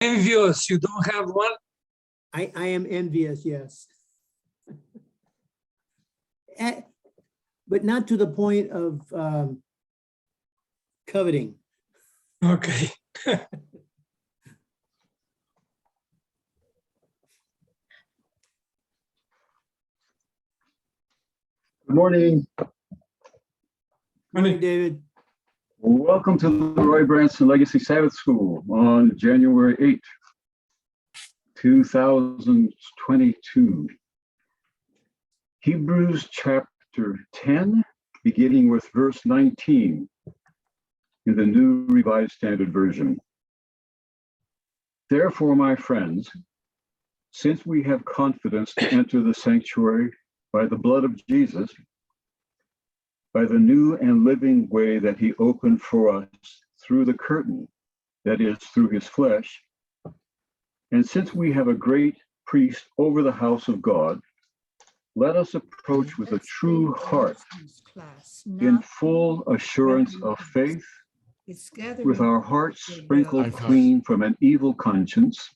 Envious, you don't have one? I am envious, yes. But not to the point of coveting. Okay. Good morning. Morning, David. Welcome to the Roy Branson Legacy Sabbath School on January 8th, 2022. Hebrews chapter 10, beginning with verse 19 in the New Revised Standard Version. Therefore, my friends, since we have confidence to enter the sanctuary by the blood of Jesus, by the new and living way that he opened for us through the curtain, that is, through his flesh, and since we have a great priest over the house of God, let us approach with a true heart, in full assurance of faith, with our hearts sprinkled clean from an evil conscience,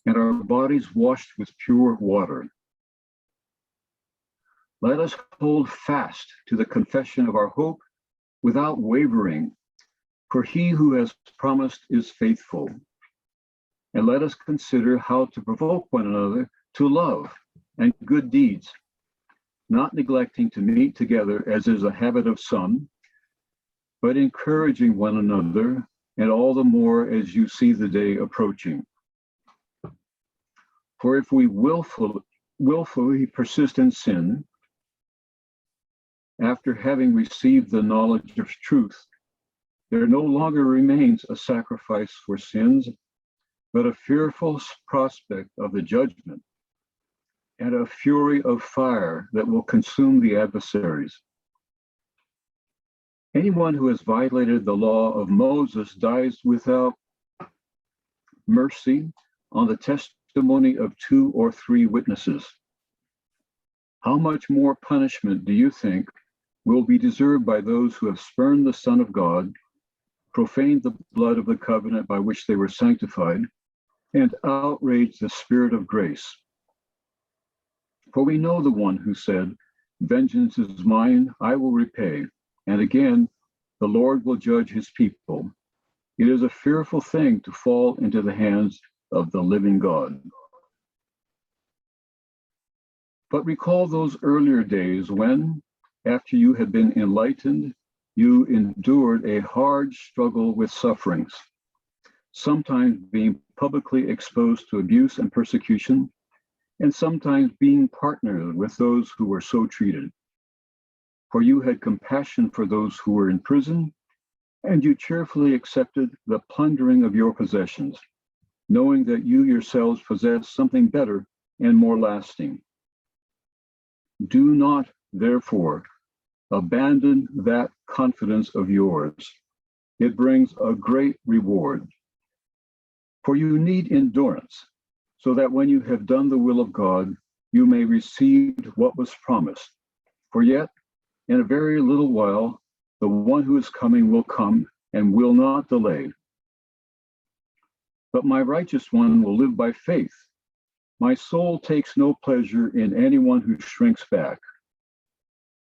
and our bodies washed with pure water. Let us hold fast to the confession of our hope without wavering, for he who has promised is faithful. And let us consider how to provoke one another to love and good deeds, not neglecting to meet together as is a habit of some, but encouraging one another, and all the more as you see the day approaching. For if we willfully persist in sin, after having received the knowledge of truth, there no longer remains a sacrifice for sins, but a fearful prospect of the judgment and a fury of fire that will consume the adversaries. Anyone who has violated the law of Moses dies without mercy on the testimony of 2 or 3 witnesses. How much more punishment do you think will be deserved by those who have spurned the Son of God, profaned the blood of the covenant by which they were sanctified, and outraged the Spirit of grace? For we know the one who said, "Vengeance is mine, I will repay," and again, "The Lord will judge his people." It is a fearful thing to fall into the hands of the living God. But recall those earlier days when, after you had been enlightened, you endured a hard struggle with sufferings, sometimes being publicly exposed to abuse and persecution, and sometimes being partners with those who were so treated. For you had compassion for those who were in prison, and you cheerfully accepted the plundering of your possessions, knowing that you yourselves possess something better and more lasting. Do not, therefore, abandon that confidence of yours. It brings a great reward. For you need endurance, so that when you have done the will of God, you may receive what was promised. For yet, in a very little while, the one who is coming will come and will not delay. But my righteous one will live by faith. My soul takes no pleasure in anyone who shrinks back.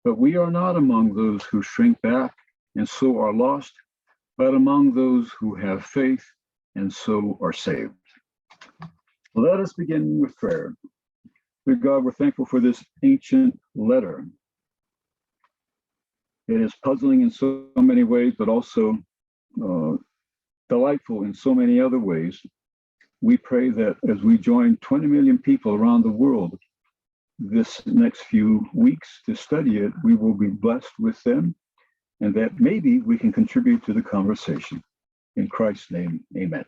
But we are not among those who shrink back and so are lost, but among those who have faith and so are saved. Let us begin with prayer. Dear God, we're thankful for this ancient letter. It is puzzling in so many ways, but also delightful in so many other ways. We pray that as we join 20 million people around the world this next few weeks to study it, we will be blessed with them, and that maybe we can contribute to the conversation. In Christ's name, amen.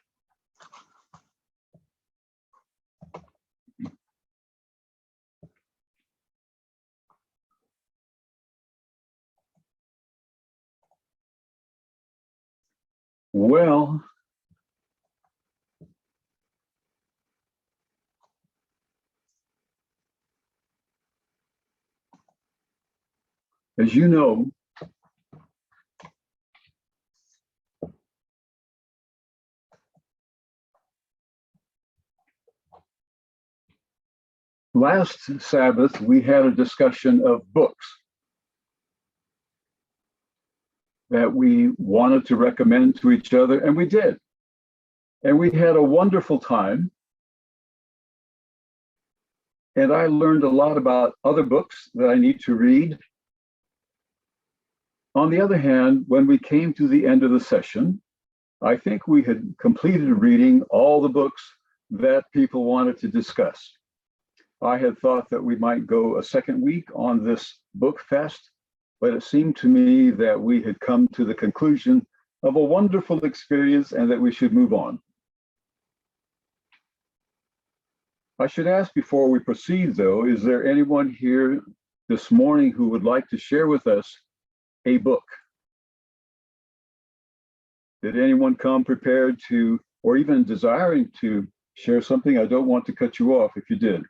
Well, as you know, Last Sabbath, we had a discussion of books that we wanted to recommend to each other, and we did. And we had a wonderful time. And I learned a lot about other books that I need to read. On the other hand, when we came to the end of the session, I think we had completed reading all the books that people wanted to discuss. I had thought that we might go a second week on this book fest, but it seemed to me that we had come to the conclusion of a wonderful experience and that we should move on. I should ask before we proceed, though, is there anyone here this morning who would like to share with us a book? Did anyone come prepared to, or even desiring to share something? I don't want to cut you off if you did.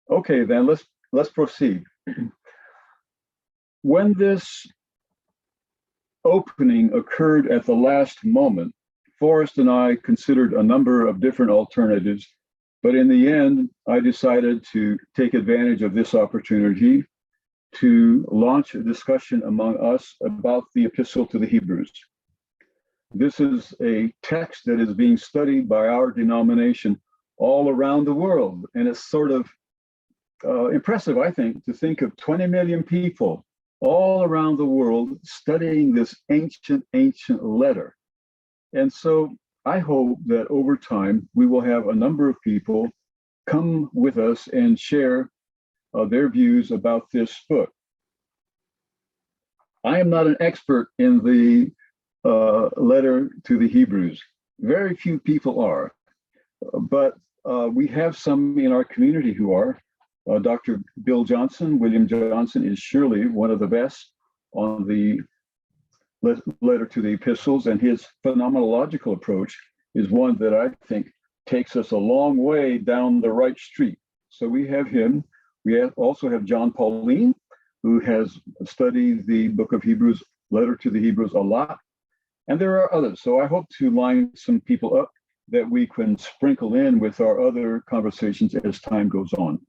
Okay, then let's proceed. When this opening occurred at the last moment, Forrest and I considered a number of different alternatives, but in the end, I decided to take advantage of this opportunity to launch a discussion among us about the Epistle to the Hebrews. This is a text that is being studied by our denomination all around the world, and it's sort of impressive, I think, to think of 20 million people all around the world studying this ancient letter. And so I hope that over time, we will have a number of people come with us and share their views about this book. I am not an expert in the letter to the Hebrews. Very few people are, but we have some in our community who are. Dr. Bill Johnson, William Johnson, is surely one of the best on the letter to the epistles, and his phenomenological approach is one that I think takes us a long way down the right street. So we have him. We also have John Pauline, who has studied the book of Hebrews, letter to the Hebrews, a lot. And there are others. So I hope to line some people up that we can sprinkle in with our other conversations as time goes on.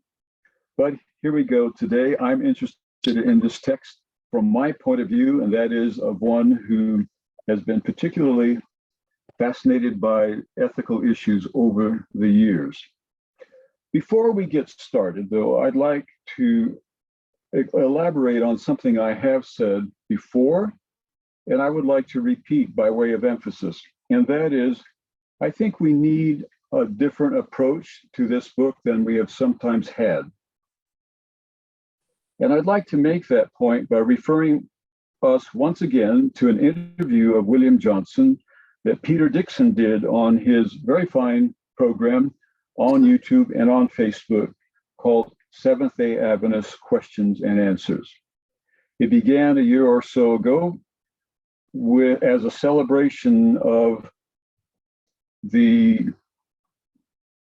But here we go. Today, I'm interested in this text from my point of view, and that is of one who has been particularly fascinated by ethical issues over the years. Before we get started, though, I'd like to elaborate on something I have said before, and I would like to repeat by way of emphasis, and that is, I think we need a different approach to this book than we have sometimes had. And I'd like to make that point by referring us once again to an interview of William Johnson that Peter Dixon did on his very fine program on YouTube and on Facebook called Seventh-day Adventist Questions and Answers. It began a year or so ago as a celebration of the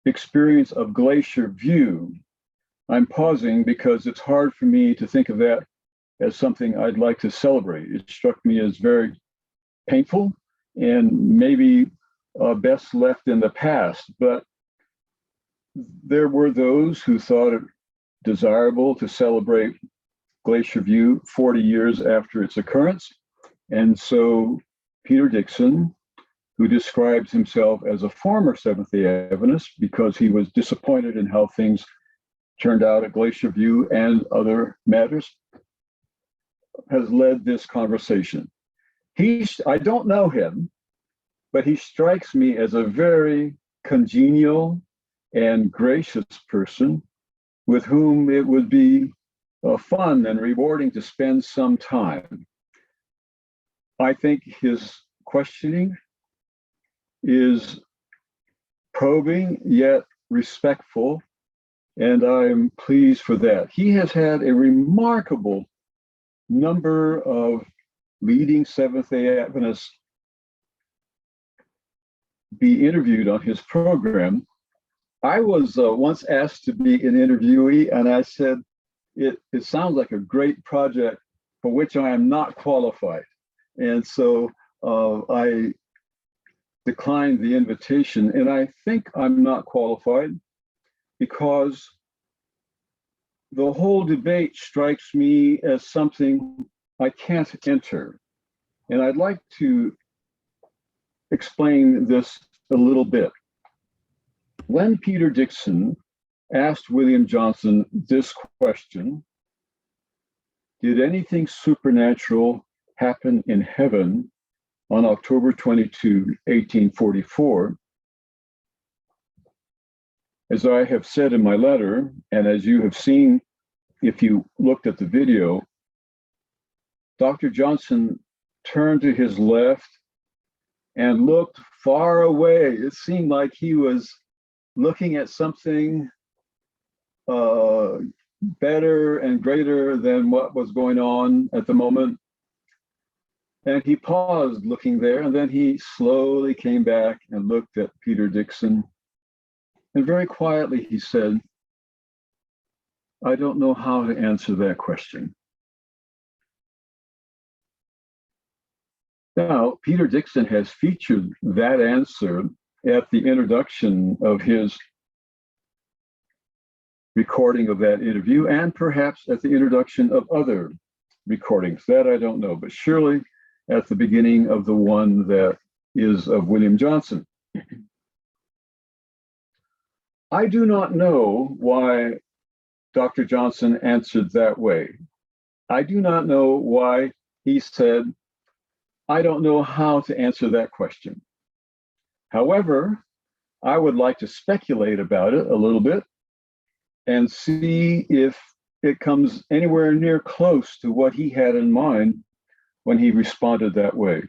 experience of Glacier View. I'm pausing because it's hard for me to think of that as something I'd like to celebrate. It struck me as very painful and maybe best left in the past. But there were those who thought it desirable to celebrate Glacier View 40 years after its occurrence. And so Peter Dixon, who describes himself as a former Seventh-day Adventist because he was disappointed in how things turned out at Glacier View and other matters, has led this conversation. I don't know him, but he strikes me as a very congenial and gracious person with whom it would be fun and rewarding to spend some time. I think his questioning is probing yet respectful, and I'm pleased for that. He has had a remarkable number of leading Seventh-day Adventists be interviewed on his program. I was once asked to be an interviewee, and I said, it sounds like a great project for which I am not qualified. And so I declined the invitation, and I think I'm not qualified. because the whole debate strikes me as something I can't enter. And I'd like to explain this a little bit. When Peter Dixon asked William Johnson this question, did anything supernatural happen in heaven on October 22, 1844? As I have said in my letter, and as you have seen if you looked at the video, Dr. Johnson turned to his left and looked far away. It seemed like he was looking at something better and greater than what was going on at the moment. And he paused looking there, and then he slowly came back and looked at Peter Dixon. And very quietly he said, I don't know how to answer that question. Now, Peter Dixon has featured that answer at the introduction of his recording of that interview, and perhaps at the introduction of other recordings. That I don't know, but surely at the beginning of the one that is of William Johnson. I do not know why Dr. Johnson answered that way. I do not know why he said, I don't know how to answer that question. However, I would like to speculate about it a little bit and see if it comes anywhere near close to what he had in mind when he responded that way.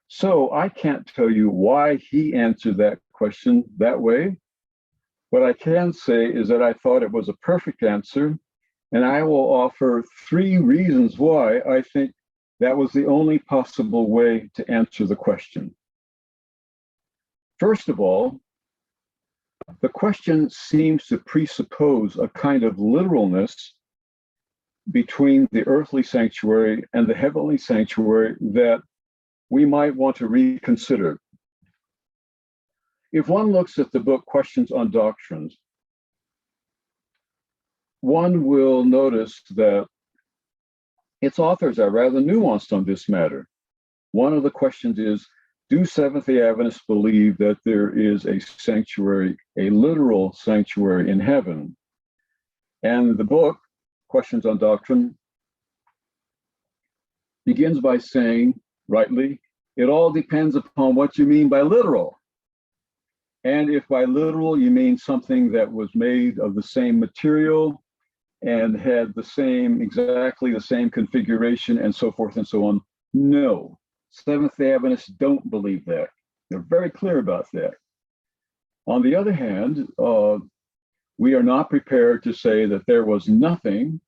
So I can't tell you why he answered that question that way. What I can say is that I thought it was a perfect answer, and I will offer 3 reasons why I think that was the only possible way to answer the question. First of all, the question seems to presuppose a kind of literalness between the earthly sanctuary and the heavenly sanctuary that we might want to reconsider. If one looks at the book Questions on Doctrines, one will notice that its authors are rather nuanced on this matter. One of the questions is, do Seventh-day Adventists believe that there is a sanctuary, a literal sanctuary in heaven? And the book, Questions on Doctrine, begins by saying, rightly, it all depends upon what you mean by literal. And if by literal you mean something that was made of the same material and had exactly the same configuration and so forth and so on, no. Seventh-day Adventists don't believe that. They're very clear about that. On the other hand, we are not prepared to say that there was nothing,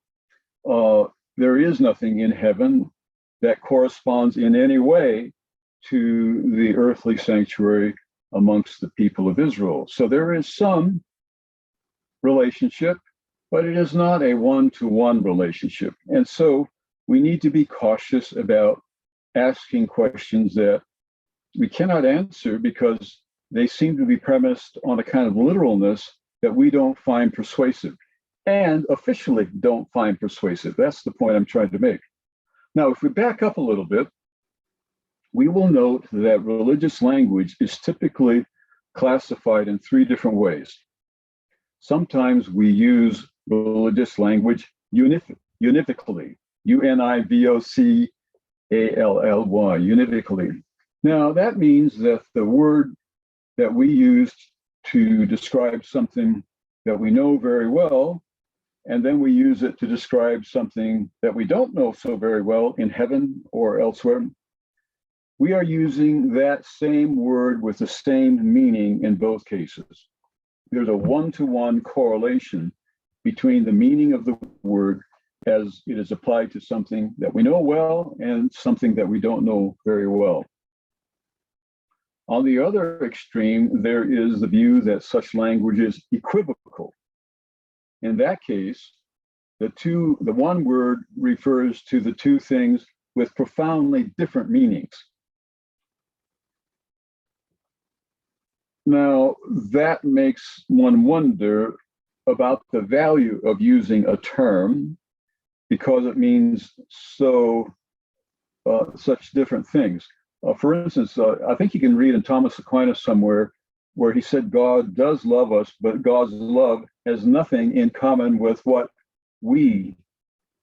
there is nothing in heaven that corresponds in any way to the earthly sanctuary amongst the people of Israel. So there is some relationship, but it is not a one-to-one relationship. And so we need to be cautious about asking questions that we cannot answer because they seem to be premised on a kind of literalness that we don't find persuasive and officially don't find persuasive. That's the point I'm trying to make. Now, if we back up a little bit, we will note that religious language is typically classified in 3 different ways. Sometimes we use religious language univocally, univocally, univocally. Now, that means that the word that we use to describe something that we know very well, and then we use it to describe something that we don't know so very well in heaven or elsewhere, we are using that same word with the same meaning in both cases. There's a one-to-one correlation between the meaning of the word as it is applied to something that we know well and something that we don't know very well. On the other extreme, there is the view that such language is equivocal. In that case, the one word refers to the 2 things with profoundly different meanings. Now, that makes one wonder about the value of using a term because it means such different things. For instance, I think you can read in Thomas Aquinas somewhere where he said God does love us, but God's love has nothing in common with what we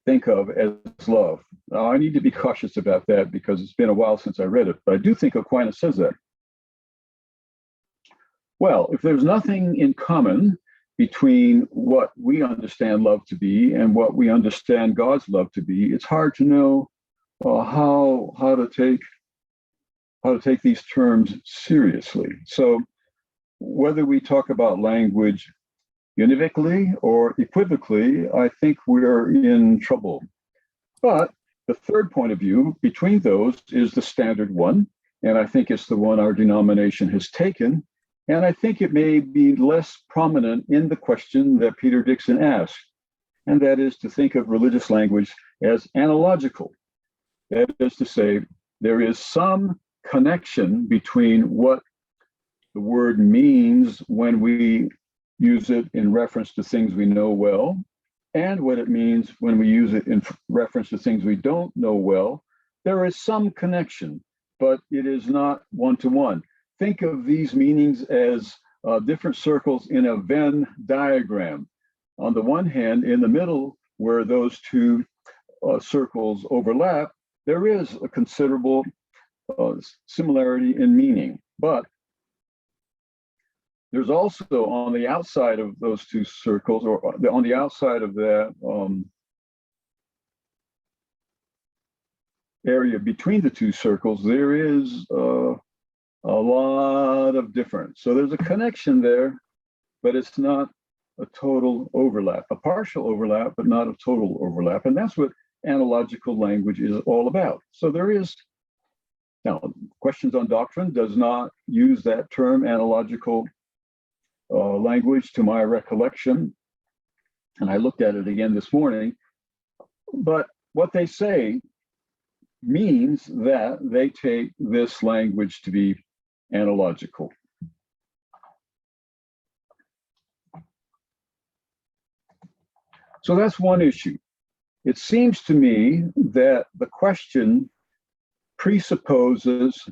think of as love. Now, I need to be cautious about that because it's been a while since I read it, but I do think Aquinas says that. Well, if there's nothing in common between what we understand love to be and what we understand God's love to be, it's hard to know how to take these terms seriously. So whether we talk about language univocally or equivocally, I think we're in trouble. But the third point of view between those is the standard one, and I think it's the one our denomination has taken. And I think it may be less prominent in the question that Peter Dixon asked, and that is to think of religious language as analogical. That is to say, there is some connection between what the word means when we use it in reference to things we know well, and what it means when we use it in reference to things we don't know well. There is some connection, but it is not one-to-one. Think of these meanings as different circles in a Venn diagram. On the one hand, in the middle, where those two circles overlap, there is a considerable similarity in meaning. But there's also on the outside of those two circles, or on the outside of that area between the two circles, there is a lot of difference. So there's a connection there, but it's not a total overlap, a partial overlap, but not a total overlap. And that's what analogical language is all about. So there is, now, Questions on Doctrine does not use that term analogical language to my recollection. And I looked at it again this morning. But what they say means that they take this language to be analogical. So that's one issue. It seems to me that the question presupposes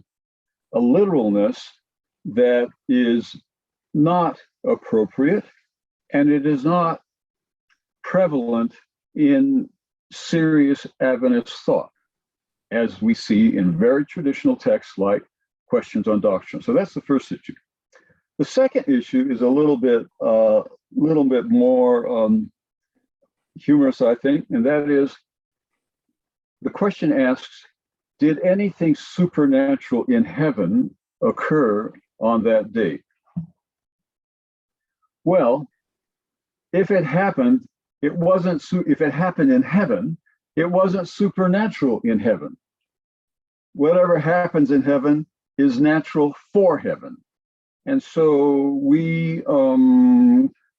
a literalness that is not appropriate, and it is not prevalent in serious Adventist thought, as we see in very traditional texts like Questions on Doctrine. So that's the first issue. The second issue is a little bit more humorous, I think, and that is the question asks, did anything supernatural in heaven occur on that date? Well, if it happened, if it happened in heaven, it wasn't supernatural in heaven. Whatever happens in heaven is natural for heaven. And so we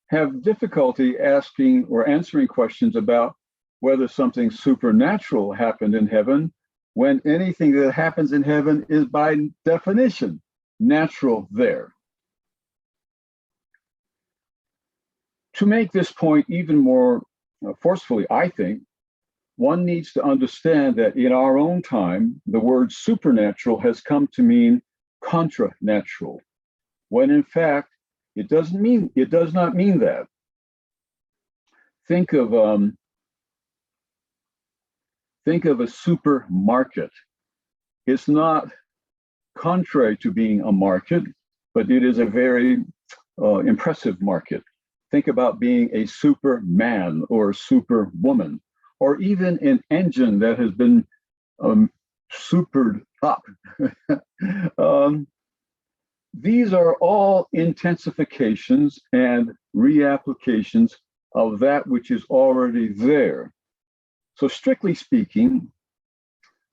have difficulty asking or answering questions about whether something supernatural happened in heaven when anything that happens in heaven is by definition natural there. To make this point even more forcefully, I think, one needs to understand that in our own time, the word supernatural has come to mean contranatural, when in fact, it does not mean that. Think of a supermarket. It's not contrary to being a market, but it is a very impressive market. Think about being a superman or a superwoman, or even an engine that has been supered up. These are all intensifications and reapplications of that which is already there. So strictly speaking,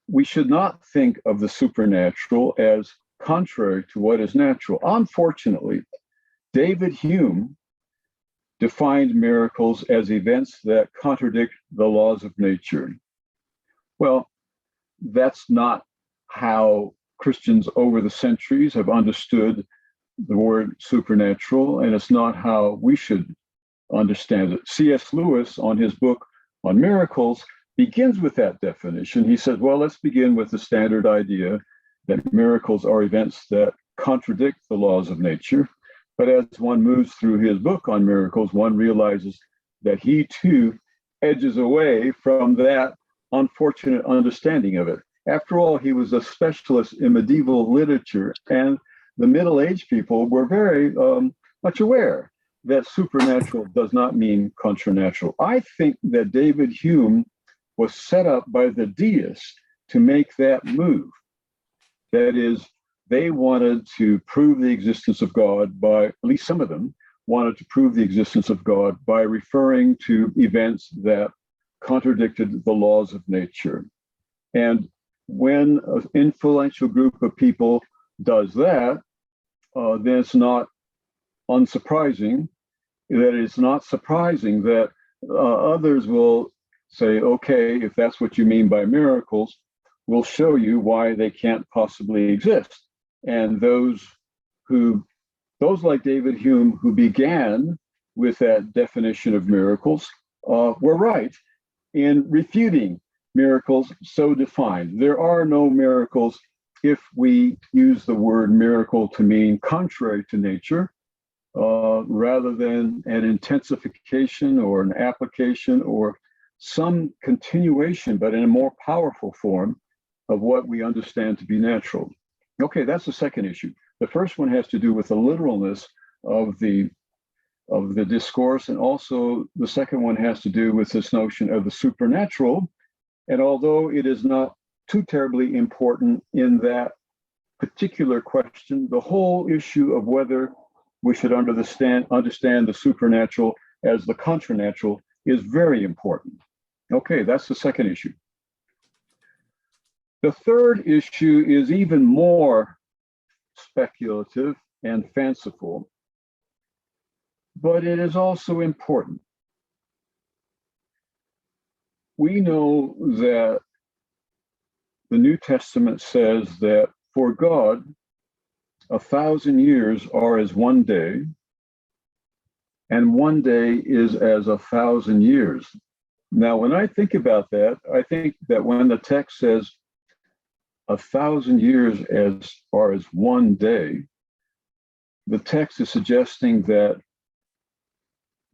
we should not think of the supernatural as contrary to what is natural. Unfortunately, David Hume defined miracles as events that contradict the laws of nature. Well, that's not how Christians over the centuries have understood the word supernatural, and it's not how we should understand it. C.S. Lewis, on his book on miracles, begins with that definition. He says, well, let's begin with the standard idea that miracles are events that contradict the laws of nature. But as one moves through his book on miracles, one realizes that he too edges away from that unfortunate understanding of it. After all, he was a specialist in medieval literature, and the Middle-aged people were very much aware that supernatural does not mean contranatural. I think that David Hume was set up by the deists to make that move. That is, they wanted to prove the existence of God by, at least some of them, wanted to prove the existence of God by referring to events that contradicted the laws of nature. And when an influential group of people does that, then it's not unsurprising. That it's not surprising that others will say, okay, if that's what you mean by miracles, we'll show you why they can't possibly exist. And those like David Hume, who began with that definition of miracles, were right in refuting miracles so defined. There are no miracles if we use the word miracle to mean contrary to nature, rather than an intensification or an application or some continuation, but in a more powerful form of what we understand to be natural. Okay, that's the second issue. The first one has to do with the literalness of the discourse, and also the second one has to do with this notion of the supernatural. And although it is not too terribly important in that particular question, the whole issue of whether we should understand the supernatural as the contranatural is very important. Okay, that's the second issue. The third issue is even more speculative and fanciful, but it is also important. We know that the New Testament says that for God, 1,000 years are as one day, and one day is as 1,000 years. Now, when I think about that, I think that when the text says 1,000 years are as one day, the text is suggesting that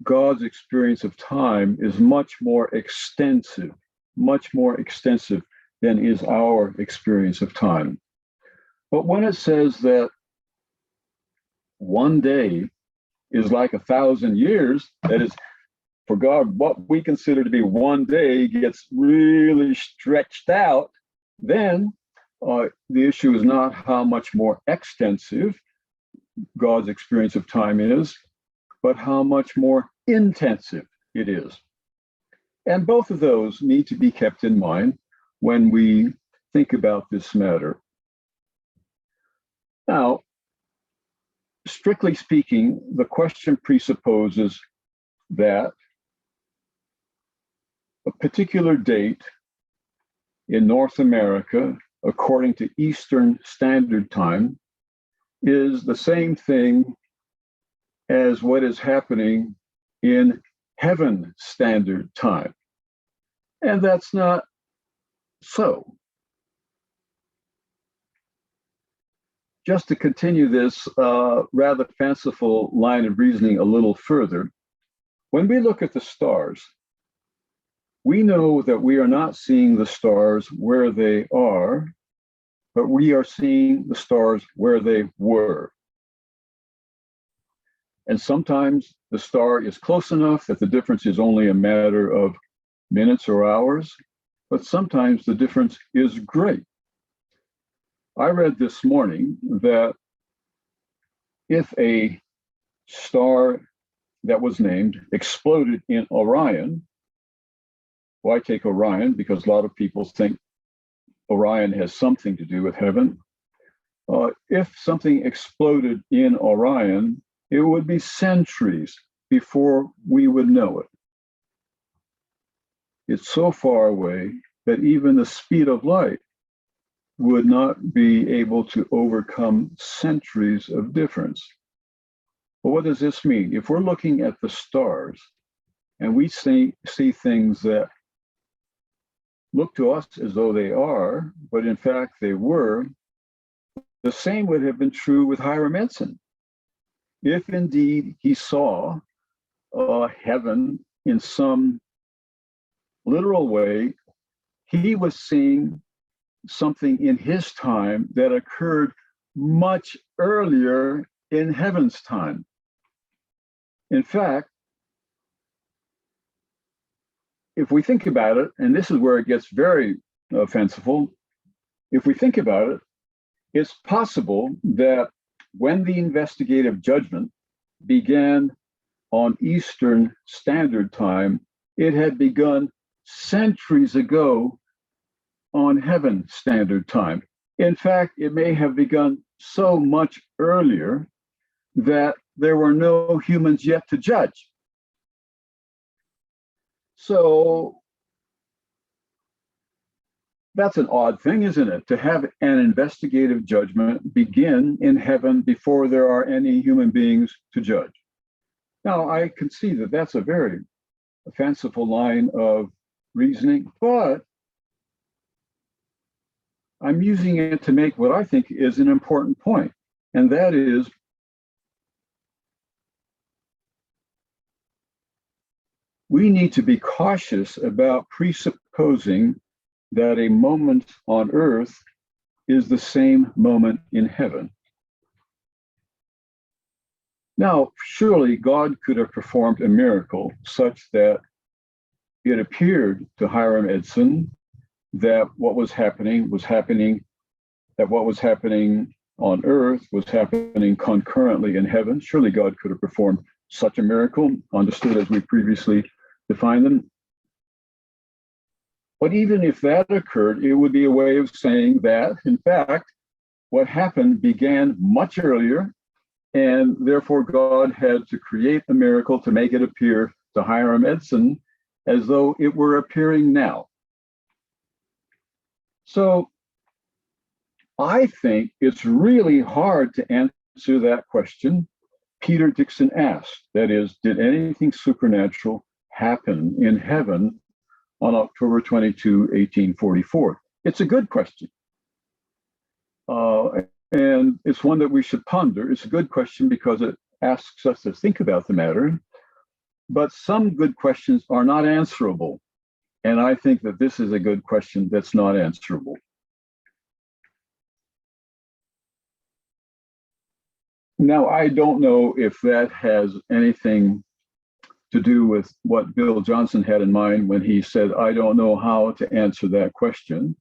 God's experience of time is much more extensive than is our experience of time. But when it says that one day is like 1,000 years, that is, for God, what we consider to be one day gets really stretched out, then the issue is not how much more extensive God's experience of time is, but how much more intensive it is. And both of those need to be kept in mind when we think about this matter. Now, strictly speaking, the question presupposes that a particular date in North America, according to Eastern Standard Time, is the same thing as what is happening in Heaven Standard Time. And that's not so. Just to continue this rather fanciful line of reasoning a little further, when we look at the stars, we know that we are not seeing the stars where they are, but we are seeing the stars where they were. And sometimes the star is close enough that the difference is only a matter of minutes or hours, but sometimes the difference is great. I read this morning that if a star that was named exploded in Orion, well, I take Orion because a lot of people think Orion has something to do with heaven. If something exploded in Orion, it would be centuries before we would know it. It's so far away that even the speed of light would not be able to overcome centuries of difference. Well, what does this mean? If we're looking at the stars and we see things that look to us as though they are, but in fact they were, the same would have been true with Hiram Edson. If indeed he saw heaven in some literal way, he was seeing something in his time that occurred much earlier in heaven's time. In fact, if we think about it, and this is where it gets very fanciful, if we think about it, it's possible that when the investigative judgment began on Eastern Standard Time, it had begun centuries ago on Heaven Standard Time. In fact, it may have begun so much earlier that there were no humans yet to judge. So that's an odd thing, isn't it? To have an investigative judgment begin in heaven before there are any human beings to judge. Now, I can see that that's a very fanciful line of reasoning, but I'm using it to make what I think is an important point, and that is we need to be cautious about presupposing that a moment on earth is the same moment in heaven. Now, surely God could have performed a miracle such that it appeared to Hiram Edson that what was happening, that what was happening on earth was happening concurrently in heaven. Surely God could have performed such a miracle, understood as we previously defined them. But even if that occurred, it would be a way of saying that, in fact, what happened began much earlier, and therefore God had to create a miracle to make it appear to Hiram Edson as though it were appearing now. So I think it's really hard to answer that question Peter Dixon asked. That is, did anything supernatural happen in heaven on October 22, 1844? It's a good question. And it's one that we should ponder. It's a good question because it asks us to think about the matter. But some good questions are not answerable. And I think that this is a good question that's not answerable. Now, I don't know if that has anything to do with what Bill Johnson had in mind when he said, I don't know how to answer that question,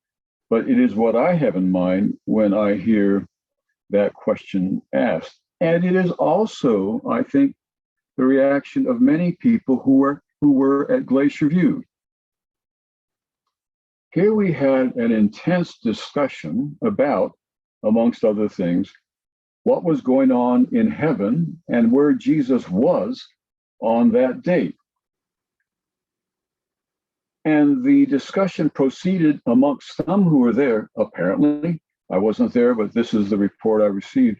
but it is what I have in mind when I hear that question asked. And it is also, I think, the reaction of many people who were at Glacier View. Here we had an intense discussion about, amongst other things, what was going on in heaven and where Jesus was on that date. And the discussion proceeded amongst some who were there, apparently. I wasn't there, but this is the report I received.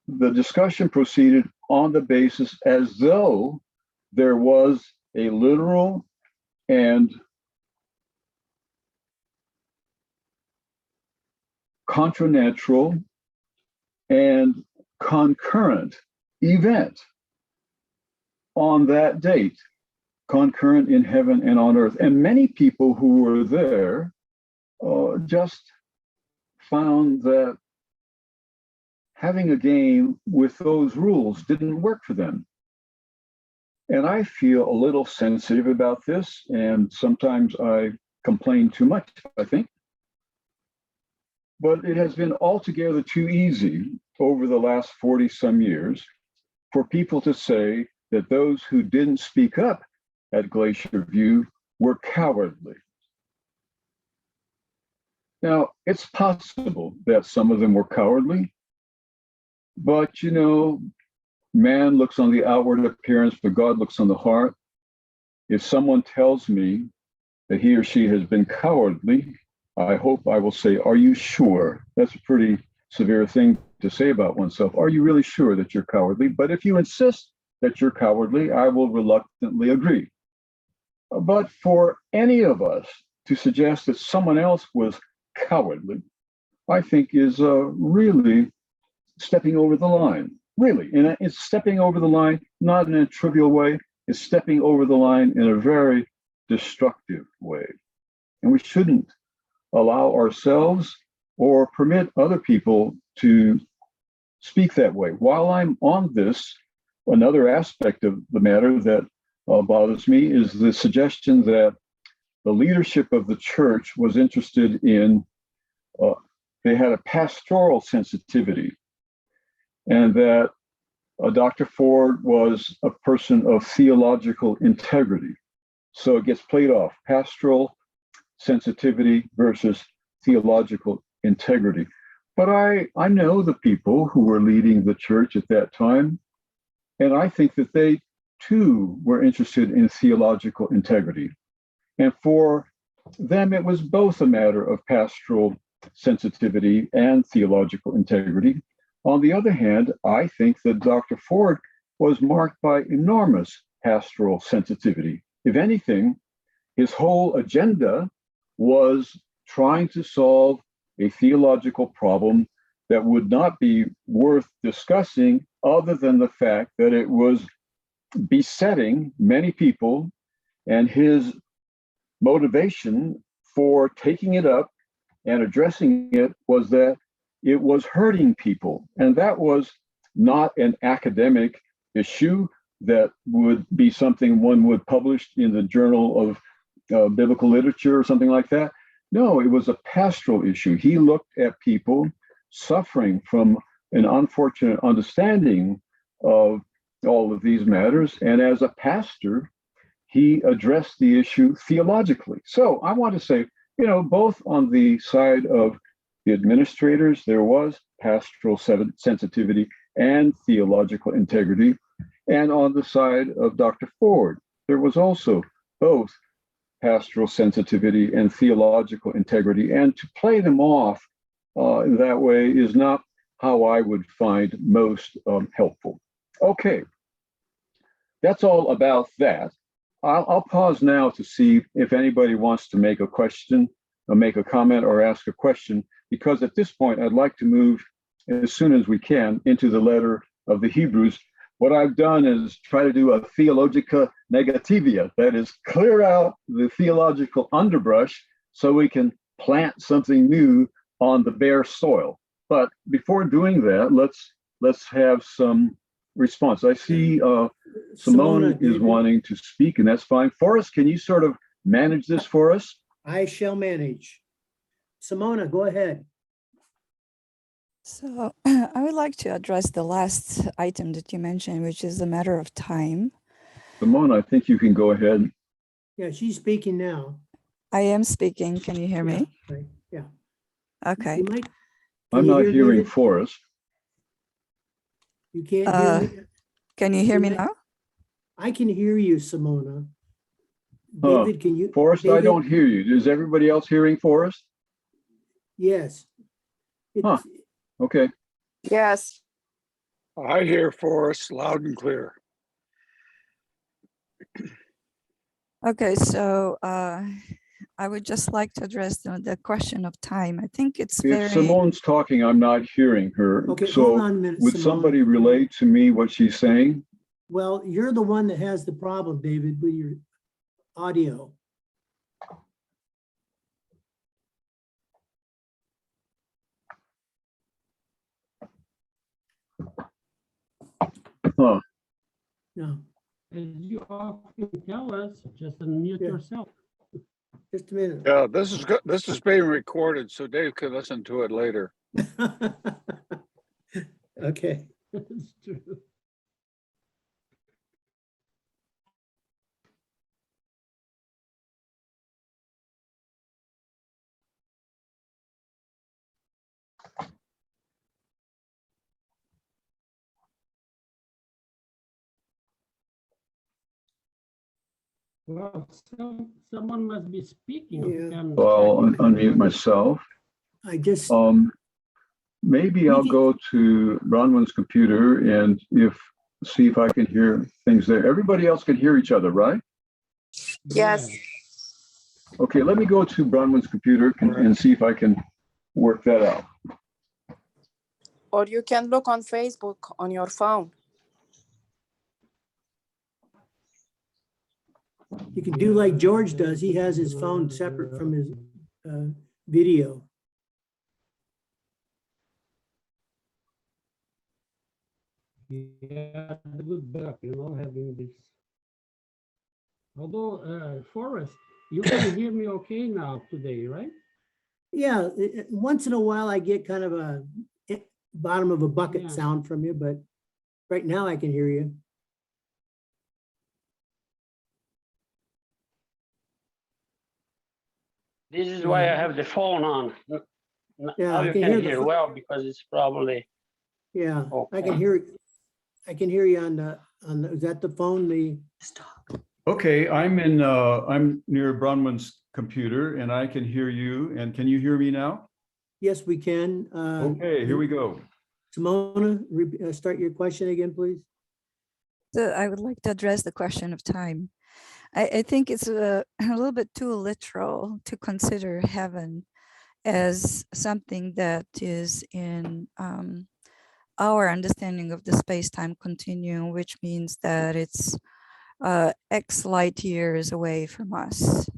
The discussion proceeded on the basis as though there was a literal and contranatural and concurrent event on that date, concurrent in heaven and on earth. And many people who were there just found that having a game with those rules didn't work for them. And I feel a little sensitive about this, and sometimes I complain too much, I think. But it has been altogether too easy over the last 40 some years for people to say that those who didn't speak up at Glacier View were cowardly. Now, it's possible that some of them were cowardly, but man looks on the outward appearance, but God looks on the heart. If someone tells me that he or she has been cowardly, I hope I will say, are you sure? That's a pretty severe thing to say about oneself. Are you really sure that you're cowardly? But if you insist that you're cowardly, I will reluctantly agree. But for any of us to suggest that someone else was cowardly, I think is really stepping over the line. Really, and it's stepping over the line, not in a trivial way. It's stepping over the line in a very destructive way. And we shouldn't allow ourselves or permit other people to speak that way. While I'm on this, another aspect of the matter that bothers me is the suggestion that the leadership of the church was interested in, they had a pastoral sensitivity, and that Dr. Ford was a person of theological integrity. So it gets played off, pastoral sensitivity versus theological integrity. But I know the people who were leading the church at that time, and I think that they too were interested in theological integrity. And for them, it was both a matter of pastoral sensitivity and theological integrity. On the other hand, I think that Dr. Ford was marked by enormous pastoral sensitivity. If anything, his whole agenda was trying to solve a theological problem that would not be worth discussing other than the fact that it was besetting many people, and his motivation for taking it up and addressing it was that it was hurting people. And that was not an academic issue that would be something one would publish in the Journal of Biblical Literature or something like that. No, it was a pastoral issue. He looked at people suffering from an unfortunate understanding of all of these matters. And as a pastor, he addressed the issue theologically. So I want to say, both on the side of the administrators, there was pastoral sensitivity and theological integrity. And on the side of Dr. Ford, there was also both pastoral sensitivity and theological integrity. And to play them off that way is not how I would find most helpful. Okay, that's all about that. I'll pause now to see if anybody wants to make a question, or make a comment, or ask a question, because at this point, I'd like to move as soon as we can into the letter of the Hebrews. What I've done is try to do a theologica negativia, that is, clear out the theological underbrush so we can plant something new on the bare soil. But before doing that, let's have some response. I see Simone is wanting to speak, and that's fine. Forrest, can you sort of manage this for us? I shall manage. Simona, go ahead. So I would like to address the last item that you mentioned, which is the matter of time. Simone, I think you can go ahead. Yeah, she's speaking now. I am speaking. Can you hear me? Yeah, right. Yeah. Okay. You might, I'm not hearing Forrest. You can't hear me? Can you hear me might- now? I can hear you, Simona. Huh. David, can you? Forrest, I don't hear you. Is everybody else hearing Forrest? Yes. Huh. Okay. Yes. I hear Forrest loud and clear. Okay, so I would just like to address the question of time. I think it's very... If Simone's talking, I'm not hearing her. Okay, so hold on a minute, would Simone. somebody relay to me what she's saying? Well, you're the one that has the problem, David, with your audio. Huh. No, As you often tell us, just unmute Yeah. yourself. just a minute. Yeah, this is good. This is being recorded, so Dave can listen to it later. Okay. It's true. Well, someone must be speaking. If you Yeah. can So I'll check. unmute myself. I just, Maybe I'll go to Bronwyn's computer and see if I can hear things there. Everybody else can hear each other, right? Yes. Okay, let me go to Bronwyn's computer and see if I can work that out. Or you can look on Facebook on your phone. you can do like George does. He has his phone separate from his video. Yeah, the good back, having this. Although, Forrest, you can hear me okay now today, right? Yeah, once in a while I get kind of a bottom of a bucket Yeah. sound from you, but right now I can hear you. This is why I have the phone on. Yeah, Now I you can can hear the hear pho- well because it's probably, Yeah, I Okay. can hear, you on the, is that the phone, Okay, I'm near Bronwyn's computer and I can hear you. And can you hear me now? yes, we can. Okay, here we go. Simona, start your question again, please. So I would like to address the question of time. I think it's a little bit too literal to consider heaven as something that is in our understanding of the space-time continuum, which means that it's X light years away from us,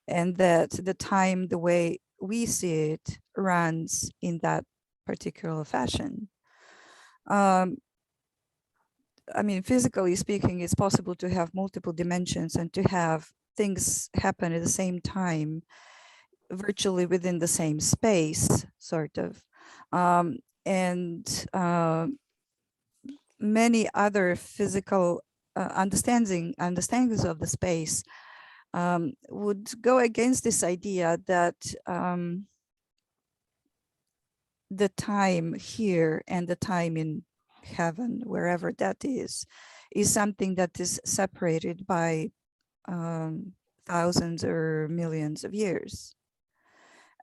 and that the time, the way we see it, runs in that particular fashion. I mean, physically speaking, it's possible to have multiple dimensions and to have things happen at the same time, virtually within the same space, sort of. And many other physical understandings of the space would go against this idea that the time here and the time in heaven, wherever that is something that is separated by thousands or millions of years.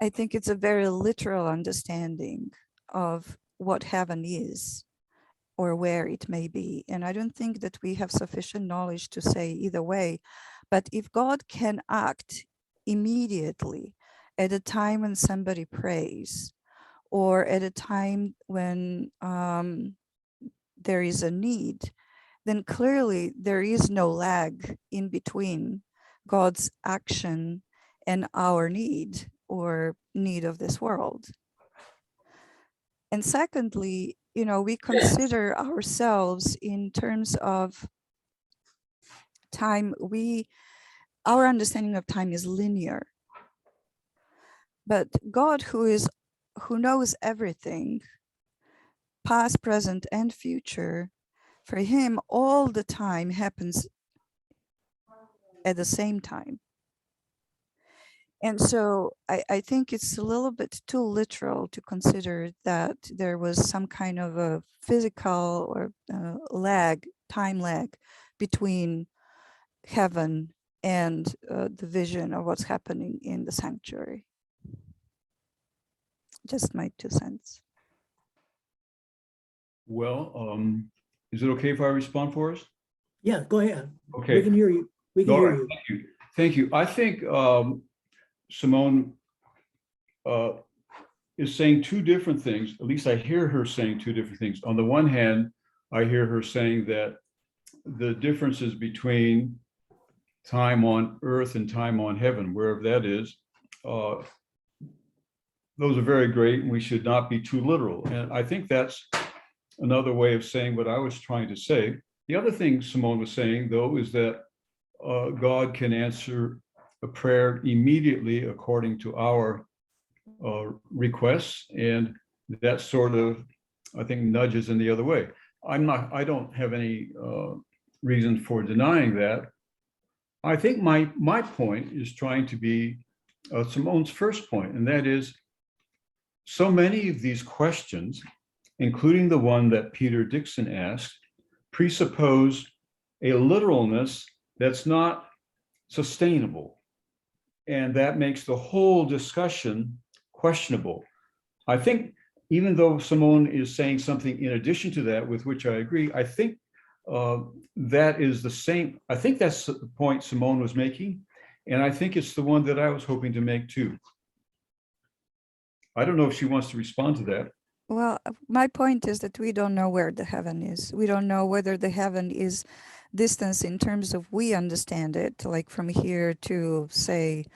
I think it's a very literal understanding of what heaven is or where it may be. And I don't think that we have sufficient knowledge to say either way. But if God can act immediately at a time when somebody prays, or at a time when there is a need, then clearly there is no lag in between God's action and our need or need of this world. And secondly, we consider ourselves in terms of time. Our understanding of time is linear. But God, who knows everything, past, present, and future, for him, all the time happens at the same time. And so I think it's a little bit too literal to consider that there was some kind of a physical or time lag between heaven and the vision of what's happening in the sanctuary. Just my 2 cents. Well, is it okay if I respond for us? Yeah, go ahead. Okay. We can hear you. We can All hear right, you. thank you. Thank you. I think Simone is saying two different things. At least I hear her saying two different things. On the one hand, I hear her saying that the differences between time on earth and time on heaven, wherever that is, those are very great, and we should not be too literal. And I think that's another way of saying what I was trying to say. The other thing Simone was saying, though, is that God can answer a prayer immediately according to our requests, and that sort of, I think, nudges in the other way. I don't have any reason for denying that. I think my point is trying to be Simone's first point, and that is, so many of these questions, including the one that Peter Dixon asked, presuppose a literalness that's not sustainable. And that makes the whole discussion questionable. I think even though Simone is saying something in addition to that, with which I agree, I think that is the same. I think that's the point Simone was making. And I think it's the one that I was hoping to make too. I don't know if she wants to respond to that. Well, my point is that we don't know where the heaven is. We don't know whether the heaven is distance in terms of we understand it, like from here to, say,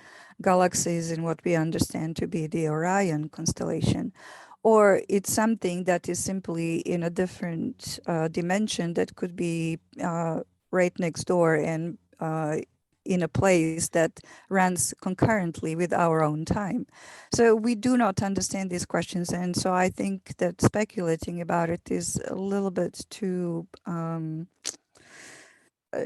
galaxies in what we understand to be the Orion constellation, or it's something that is simply in a different dimension that could be right next door and in a place that runs concurrently with our own time. So we do not understand these questions. And so I think that speculating about it is a little bit too,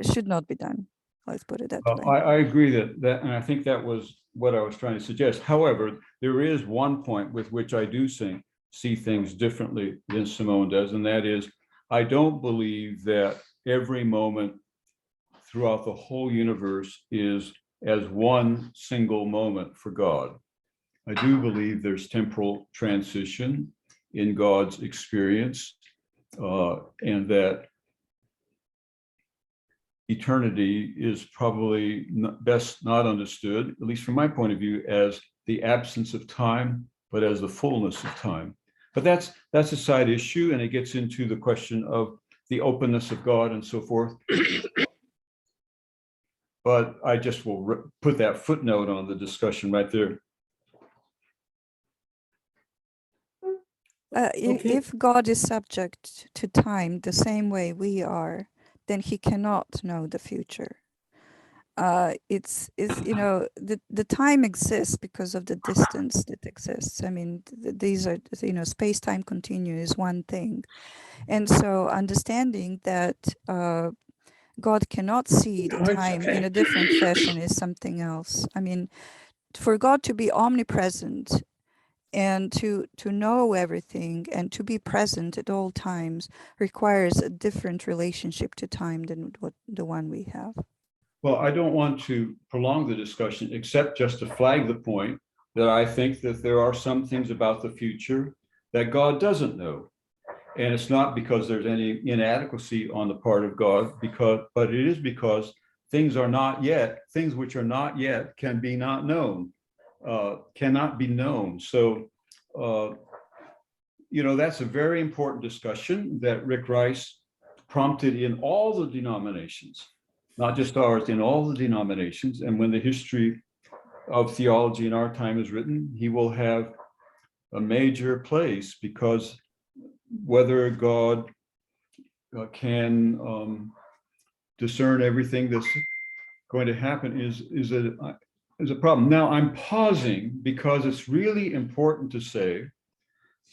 should not be done. Let's put it that way. I agree that, and I think that was what I was trying to suggest. However, there is one point with which I do see things differently than Simone does, and that is, I don't believe that every moment throughout the whole universe is as one single moment for God. I do believe there's temporal transition in God's experience, and that eternity is probably best not understood, at least from my point of view, as the absence of time, but as the fullness of time. But that's a side issue, and it gets into the question of the openness of God and so forth. But I just will put that footnote on the discussion right there. If God is subject to time the same way we are, then he cannot know the future. It's you know, the time exists because of the distance that exists. I mean, these are, you know, space-time continuum is one thing. And so understanding that God cannot see the time in a different fashion is something else. I mean, for God to be omnipresent and to know everything and to be present at all times requires a different relationship to time than the one we have. Well, I don't want to prolong the discussion, except just to flag the point that I think that there are some things about the future that God doesn't know. And it's not because there's any inadequacy on the part of God, but it is because things which are not yet can be not known, cannot be known. So, you know, that's a very important discussion that Rick Rice prompted in all the denominations, not just ours, in all the denominations. And when the history of theology in our time is written, he will have a major place, because whether God can discern everything that's going to happen is a problem. Now, I'm pausing because it's really important to say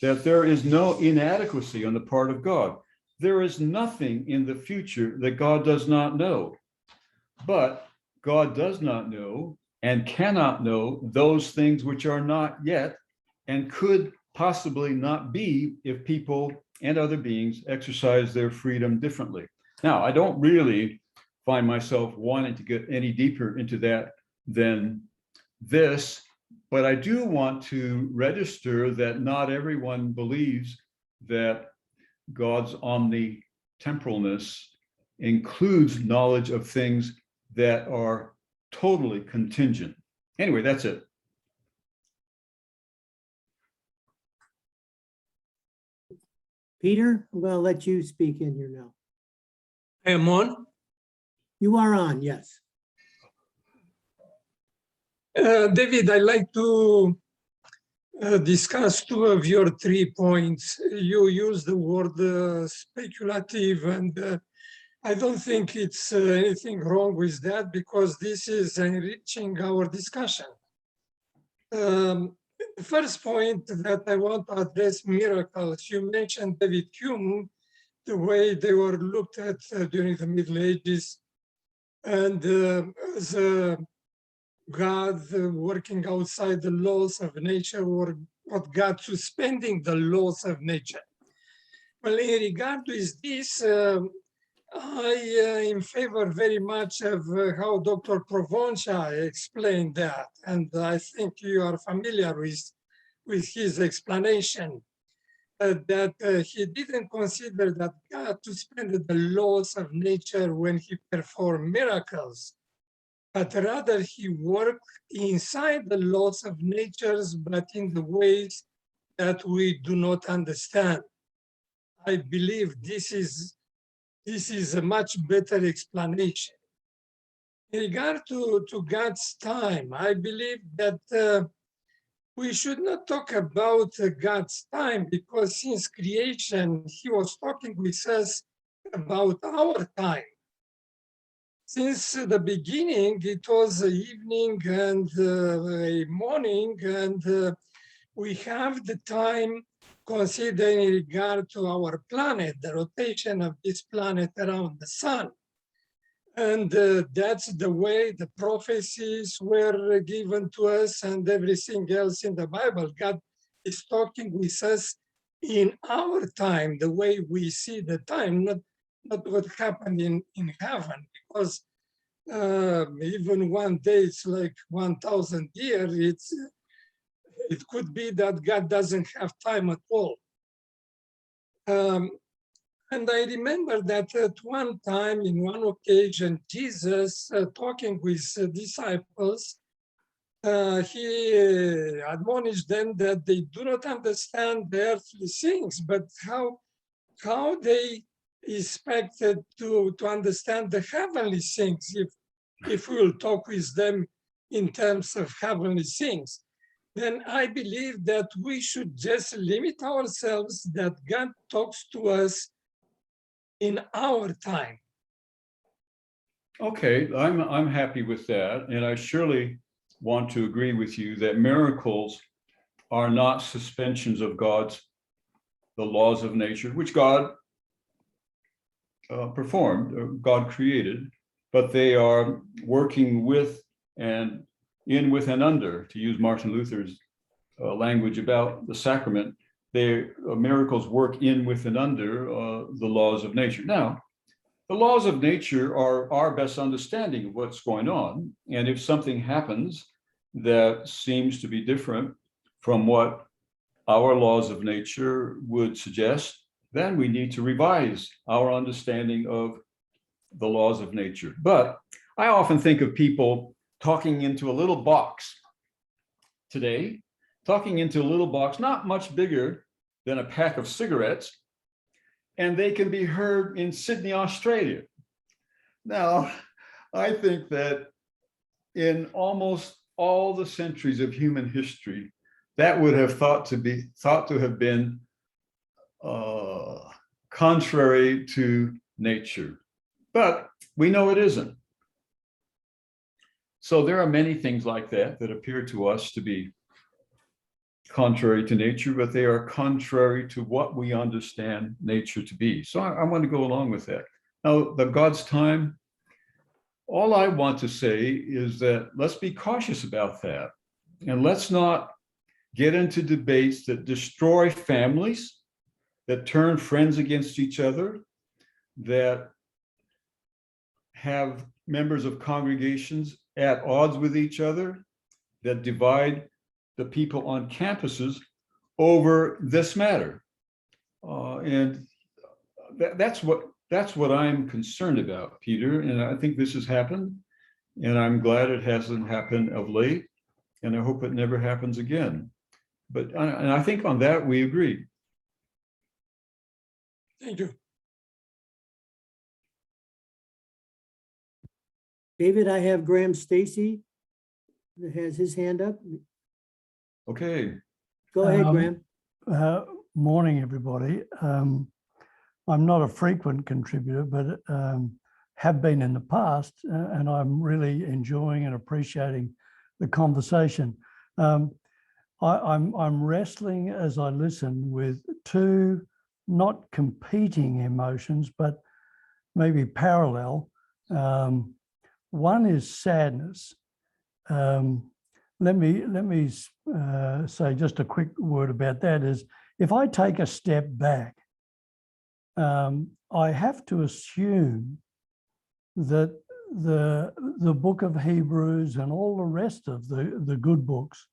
that there is no inadequacy on the part of God. There is nothing in the future that God does not know. But God does not know and cannot know those things which are not yet and could possibly not be if people and other beings exercise their freedom differently. Now, I don't really find myself wanting to get any deeper into that than this, but I do want to register that not everyone believes that God's omnitemporalness includes knowledge of things that are totally contingent. Anyway, that's it. Peter, I'm going to let you speak in here now. I am on. You are on, yes. David, I'd like to discuss two of your 3 points. You use the word speculative, and I don't think it's anything wrong with that, because this is enriching our discussion. The first point that I want to address, miracles. You mentioned David Hume, the way they were looked at during the Middle Ages, and as God working outside the laws of nature, or what God suspending the laws of nature. Well, in regard to this, I in favor very much of how Dr. Provenza explained that, and I think you are familiar with his explanation. That he didn't consider that God suspended the laws of nature when he performed miracles, but rather he worked inside the laws of nature, but in the ways that we do not understand. I believe this is a much better explanation. In regard to God's time, I believe that we should not talk about God's time, because since creation, he was talking with us about our time. Since the beginning, it was evening and a morning, and we have the time considered in regard to our planet, the rotation of this planet around the sun. And that's the way the prophecies were given to us and everything else in the Bible. God is talking with us in our time, the way we see the time, not what happened in heaven, because even one day it's like 1,000 years. It could be that God doesn't have time at all. And I remember that at one time, in one occasion, Jesus, talking with disciples, he admonished them that they do not understand the earthly things, but how they expected to understand the heavenly things if we will talk with them in terms of heavenly things. Then I believe that we should just limit ourselves, that God talks to us in our time. Okay, I'm happy with that, and I surely want to agree with you that miracles are not suspensions of the laws of nature, which God performed, or God created, but they are working with and in, with, and under, to use Martin Luther's language about the sacrament. Miracles work in, with, and under the laws of nature. Now, the laws of nature are our best understanding of what's going on. And if something happens that seems to be different from what our laws of nature would suggest, then we need to revise our understanding of the laws of nature. But I often think of people talking into a little box today, talking into a little box, not much bigger than a pack of cigarettes, and they can be heard in Sydney, Australia. Now, I think that in almost all the centuries of human history, that would have thought to have been contrary to nature, but we know it isn't. So there are many things like that appear to us to be contrary to nature, but they are contrary to what we understand nature to be. So I want to go along with that. Now, the God's time, all I want to say is that let's be cautious about that. And let's not get into debates that destroy families, that turn friends against each other, that have members of congregations at odds with each other, that divide the people on campuses over this matter. And that's what I'm concerned about, Peter. And I think this has happened, and I'm glad it hasn't happened of late, and I hope it never happens again. But and I think on that we agree. Thank you. David, I have Graham Stacy that has his hand up. Okay. Go ahead, Graham. Morning, everybody. I'm not a frequent contributor, but have been in the past, and I'm really enjoying and appreciating the conversation. I'm wrestling as I listen with two not competing emotions, but maybe parallel. One is sadness. Let me say just a quick word about that is, if I take a step back I have to assume that the book of Hebrews and all the rest of the good books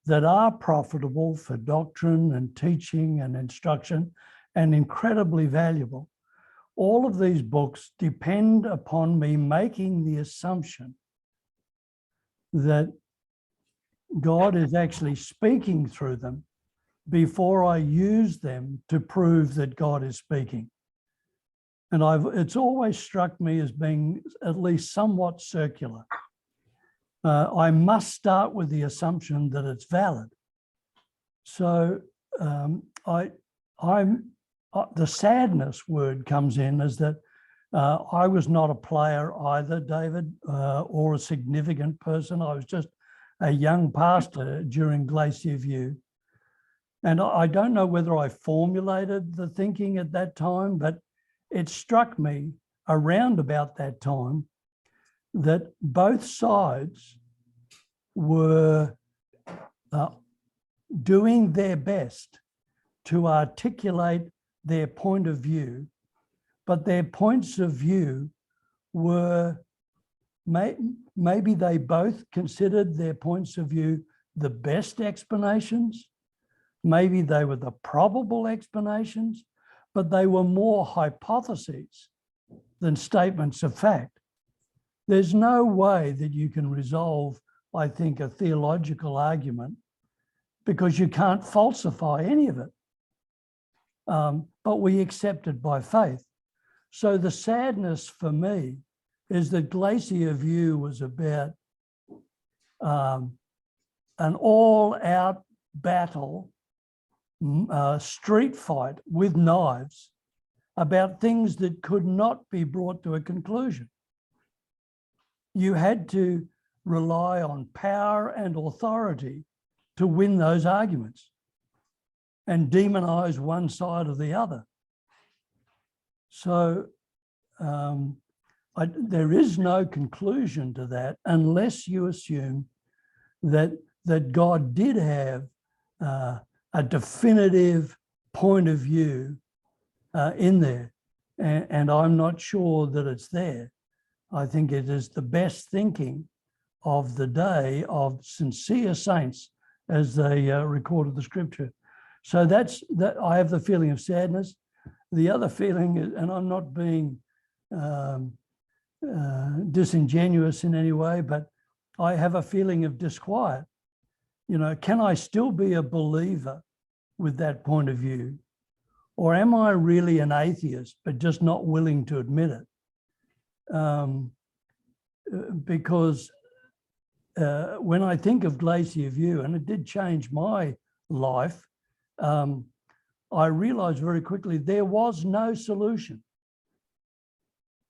that are profitable for doctrine and teaching and instruction and incredibly valuable, all of these books depend upon me making the assumption that God is actually speaking through them before I use them to prove that God is speaking. And it's always struck me as being at least somewhat circular. I must start with the assumption that it's valid. So the sadness word comes in is that I was not a player either, David, or a significant person. I was just a young pastor during Glacier View. And I don't know whether I formulated the thinking at that time, but it struck me around about that time that both sides were doing their best to articulate their point of view, but their points of view were, maybe they both considered their points of view the best explanations, maybe they were the probable explanations, but they were more hypotheses than statements of fact. There's no way that you can resolve, I think, a theological argument because you can't falsify any of it. But we accept it by faith. So the sadness for me is that Glacier View was about an all-out battle, street fight with knives about things that could not be brought to a conclusion. You had to rely on power and authority to win those arguments and demonize one side or the other. So there is no conclusion to that unless you assume that God did have a definitive point of view in there. And I'm not sure that it's there. I think it is the best thinking of the day of sincere saints as they recorded the scripture. So that I have the feeling of sadness. The other feeling, and I'm not being disingenuous in any way, but I have a feeling of disquiet. You know, can I still be a believer with that point of view? Or am I really an atheist, but just not willing to admit it? Because when I think of Glacier View, and it did change my life, I realized very quickly there was no solution.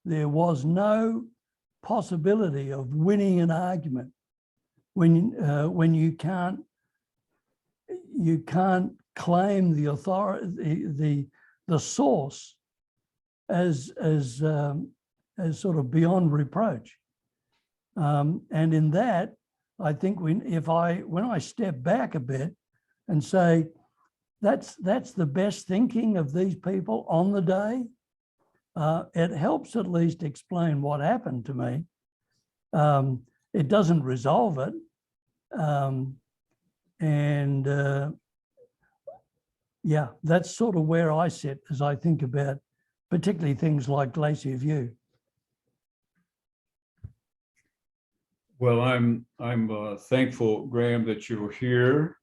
There was no possibility of winning an argument when you can't claim the authority, the source as sort of beyond reproach. And in that, I think when I step back a bit and say, that's the best thinking of these people on the day, it helps at least explain what happened to me. It doesn't resolve it. Yeah, that's sort of where I sit as I think about particularly things like Glacier View. Well, I'm thankful, Graham, that you were here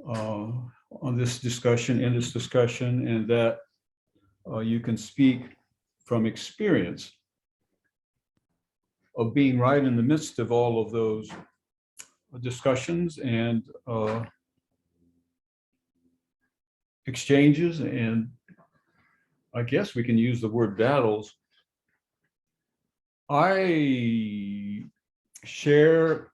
on this discussion, and that you can speak from experience of being right in the midst of all of those discussions and exchanges, and I guess we can use the word battles. I share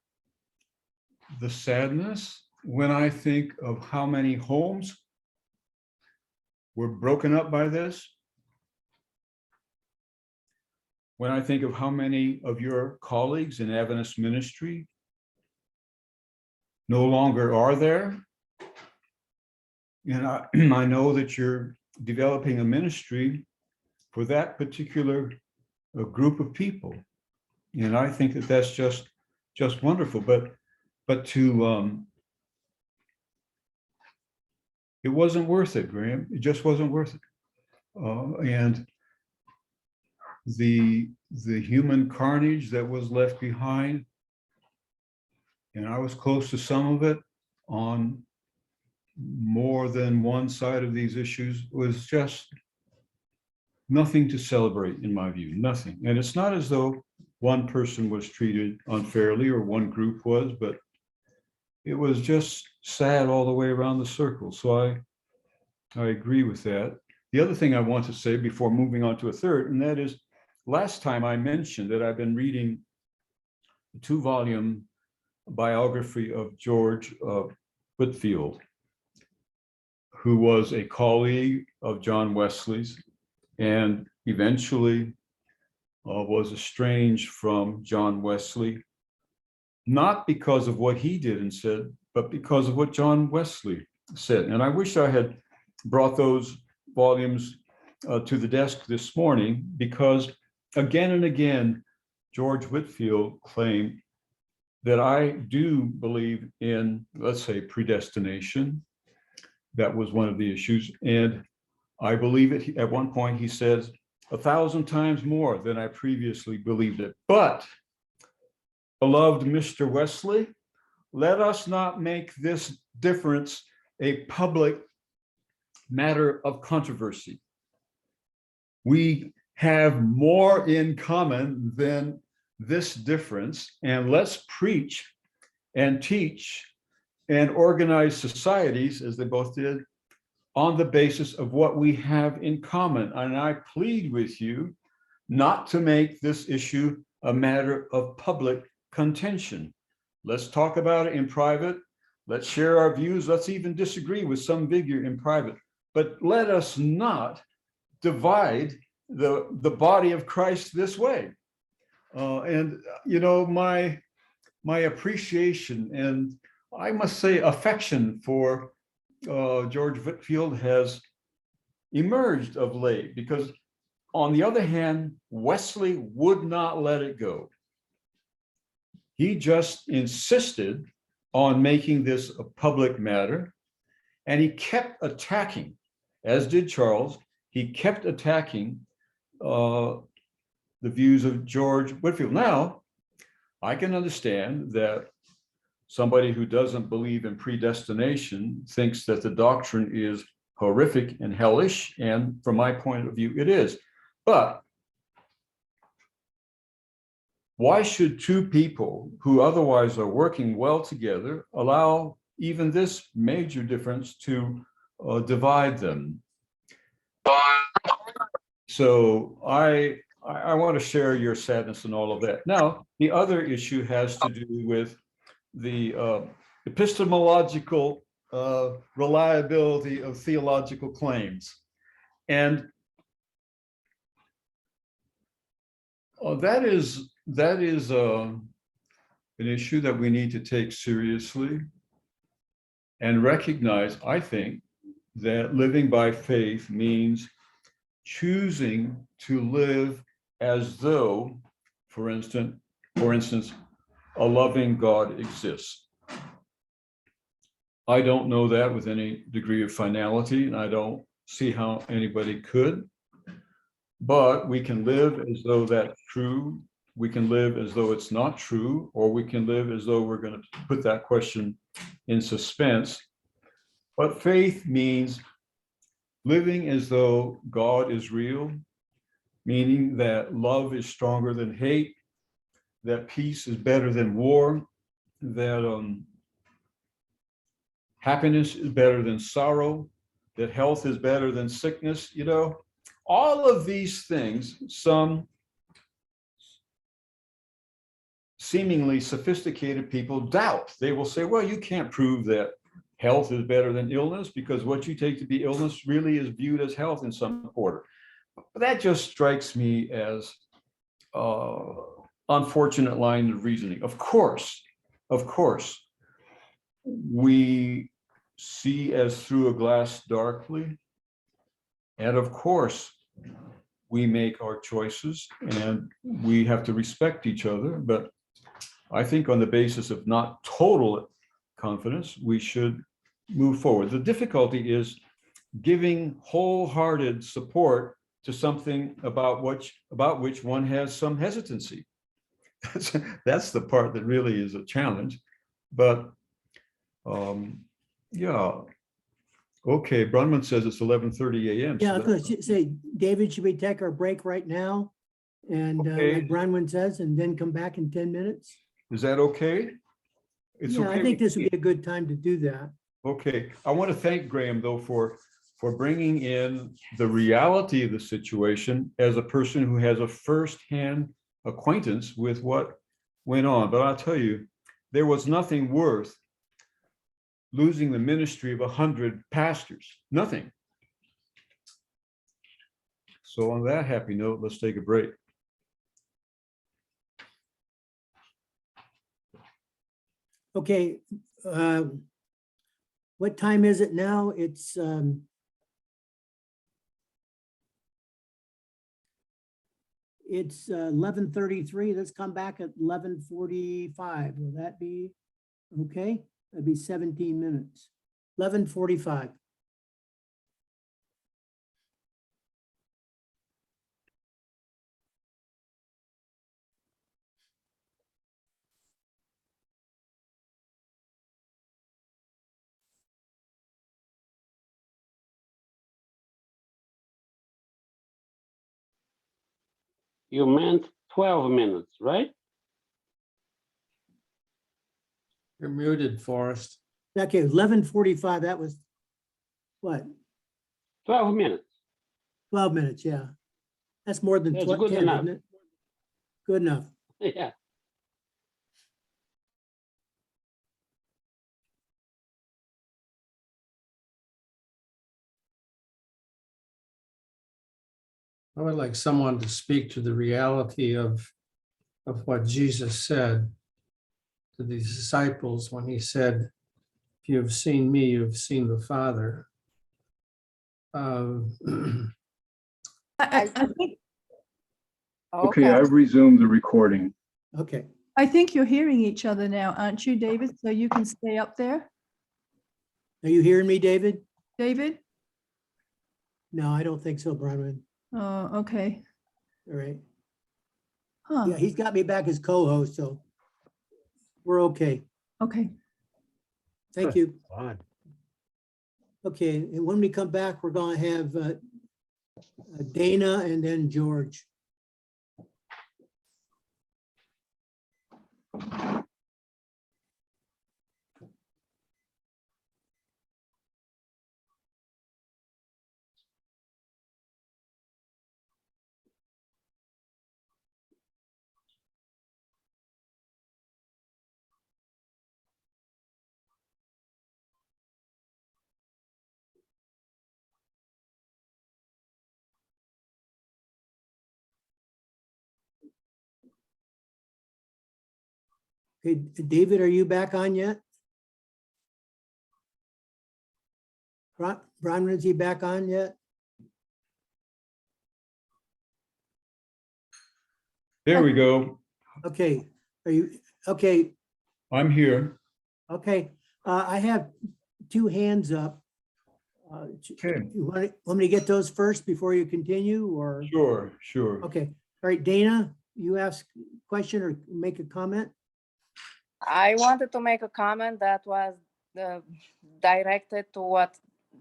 the sadness when I think of how many homes were broken up by this. When I think of how many of your colleagues in Adventist ministry no longer are there. And I know that you're developing a ministry for that particular group of people. And I think that that's just wonderful. But to it wasn't worth it, Graham. It just wasn't worth it. And the human carnage that was left behind, and I was close to some of it on more than one side of these issues, was just nothing to celebrate in my view, nothing. And it's not as though one person was treated unfairly or one group was, but it was just sad all the way around the circle. So I agree with that. The other thing I want to say before moving on to a third, and that is, last time I mentioned that I've been reading a 2-volume biography of George Whitefield, who was a colleague of John Wesley's and eventually was estranged from John Wesley, not because of what he did and said, but because of what John Wesley said. And I wish I had brought those volumes to the desk this morning, because again and again, George Whitefield claimed that I do believe in, let's say, predestination. That was one of the issues. And I believe it. At one point, he says 1,000 times more than I previously believed it. But, beloved Mr. Wesley, let us not make this difference a public matter of controversy. We have more in common than this difference, and let's preach and teach and organize societies, as they both did, on the basis of what we have in common. And I plead with you not to make this issue a matter of public contention. Let's talk about it in private. Let's share our views. Let's even disagree with some figure in private. But let us not divide the body of Christ this way. And you know, my appreciation and, I must say, affection for George Whitefield has emerged of late, because on the other hand, Wesley would not let it go. He just insisted on making this a public matter, and he kept attacking, as did Charles. He kept attacking the views of George Whitefield. Now, I can understand that somebody who doesn't believe in predestination thinks that the doctrine is horrific and hellish, and from my point of view, it is. But why should two people who otherwise are working well together allow even this major difference to divide them? So I want to share your sadness and all of that. Now, the other issue has to do with the epistemological reliability of theological claims. And that is an issue that we need to take seriously and recognize, I think, that living by faith means choosing to live as though, for instance, a loving God exists. I don't know that with any degree of finality, and I don't see how anybody could, but we can live as though that's true. We can live as though it's not true, or we can live as though we're going to put that question in suspense. But faith means living as though God is real, meaning that love is stronger than hate, that peace is better than war, that happiness is better than sorrow, that health is better than sickness. You know, all of these things, some seemingly sophisticated people doubt. They will say, well, you can't prove that health is better than illness, because what you take to be illness really is viewed as health in some quarter. But that just strikes me as unfortunate line of reasoning. Of course, we see as through a glass darkly, And of course, we make our choices and we have to respect each other. But I think on the basis of not total confidence, we should move forward. The difficulty is giving wholehearted support to something about which one has some hesitancy. That's the part that really is a challenge. But yeah. Okay, Bronwyn says it's 11:30 a.m. Yeah, I was gonna say, David, should we take our break right now? And Okay. like Bronwyn says, and then come back in 10 minutes? Is that okay? It's Yeah, okay. I think with this would me. be a good time to do that. Okay, I want to thank Graham though for bringing in the reality of the situation as a person who has a firsthand acquaintance with what went on. But I'll tell you, there was nothing worth losing the ministry of 100 pastors, nothing. So on that happy note, let's take a break. Okay, what time is it now? It's 11:33. Let's come back at 11:45. Will that be okay? That'd be 17 minutes. 11:45. You meant 12 minutes, right? You're muted, Forrest. Okay, 11:45. That was what? 12 minutes. 12 minutes, yeah. That's more than That's 10, good enough. isn't it? Good enough. Yeah. I would like someone to speak to the reality of what Jesus said to the disciples when he said, if you have seen me, you have seen the Father. I Okay, I've resumed the recording. Okay. I think you're hearing each other now, aren't you, David? So you can stay up there. Are you hearing me, David? David? No, I don't think so, Bronwyn. Oh, okay. All right. Huh. Yeah, he's got me back as co-host, so we're okay. Okay. Thank you. Fine. Okay, and when we come back, we're going to have Dana and then George. Okay, David, are you back on yet? Bronwyn, is he back on yet? There we go. Okay, are you, okay, I'm here. okay. I have two hands up. Okay. You want me to get those first before you continue, or? Sure, sure. Okay, all right, Dana, you ask a question or make a comment? I wanted to make a comment that was directed to what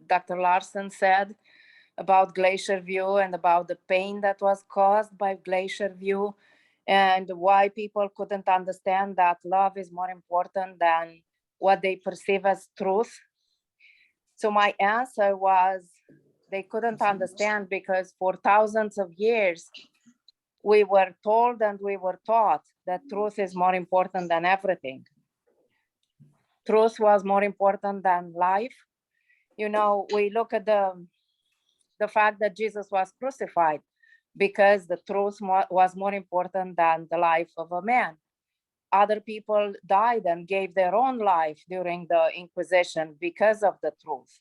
Dr. Larson said about Glacier View and about the pain that was caused by Glacier View and why people couldn't understand that love is more important than what they perceive as truth. So my answer was they couldn't understand because for thousands of years, we were told and we were taught that truth is more important than everything. Truth was more important than life. You know, we look at the fact that Jesus was crucified because the truth was more important than the life of a man. Other people died and gave their own life during the Inquisition because of the truth.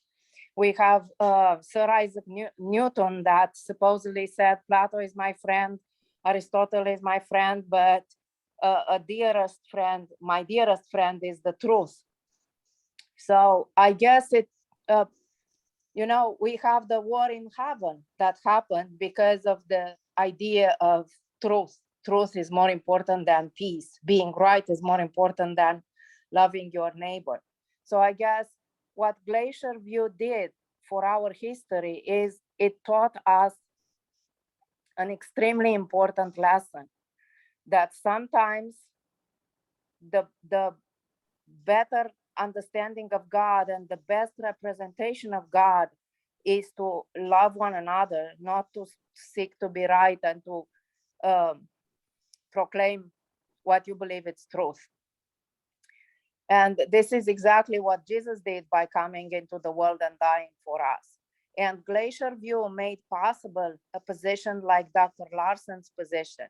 We have Sir Isaac Newton that supposedly said, Plato is my friend, Aristotle is my friend, but my dearest friend is the truth. So I guess we have the war in heaven that happened because of the idea of truth. Truth is more important than peace. Being right is more important than loving your neighbor. So I guess what Glacier View did for our history is it taught us an extremely important lesson, that sometimes the better understanding of God and the best representation of God is to love one another, not to seek to be right and to proclaim what you believe is truth. And this is exactly what Jesus did by coming into the world and dying for us. And Glacier View made possible a position like Dr. Larson's position.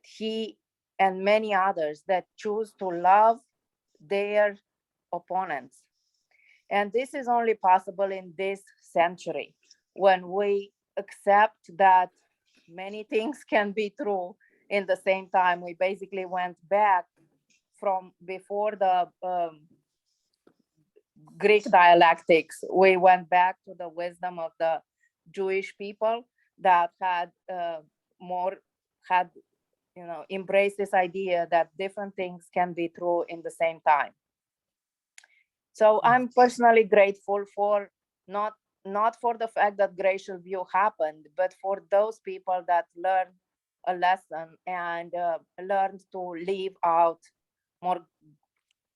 He and many others that choose to love their opponents. And this is only possible in this century, when we accept that many things can be true in the same time. We basically went back from before the Greek dialectics. We went back to the wisdom of the Jewish people that had embraced this idea that different things can be true in the same time. So I'm personally grateful for not for the fact that Glacier View happened, but for those people that learned a lesson and learned to live out more,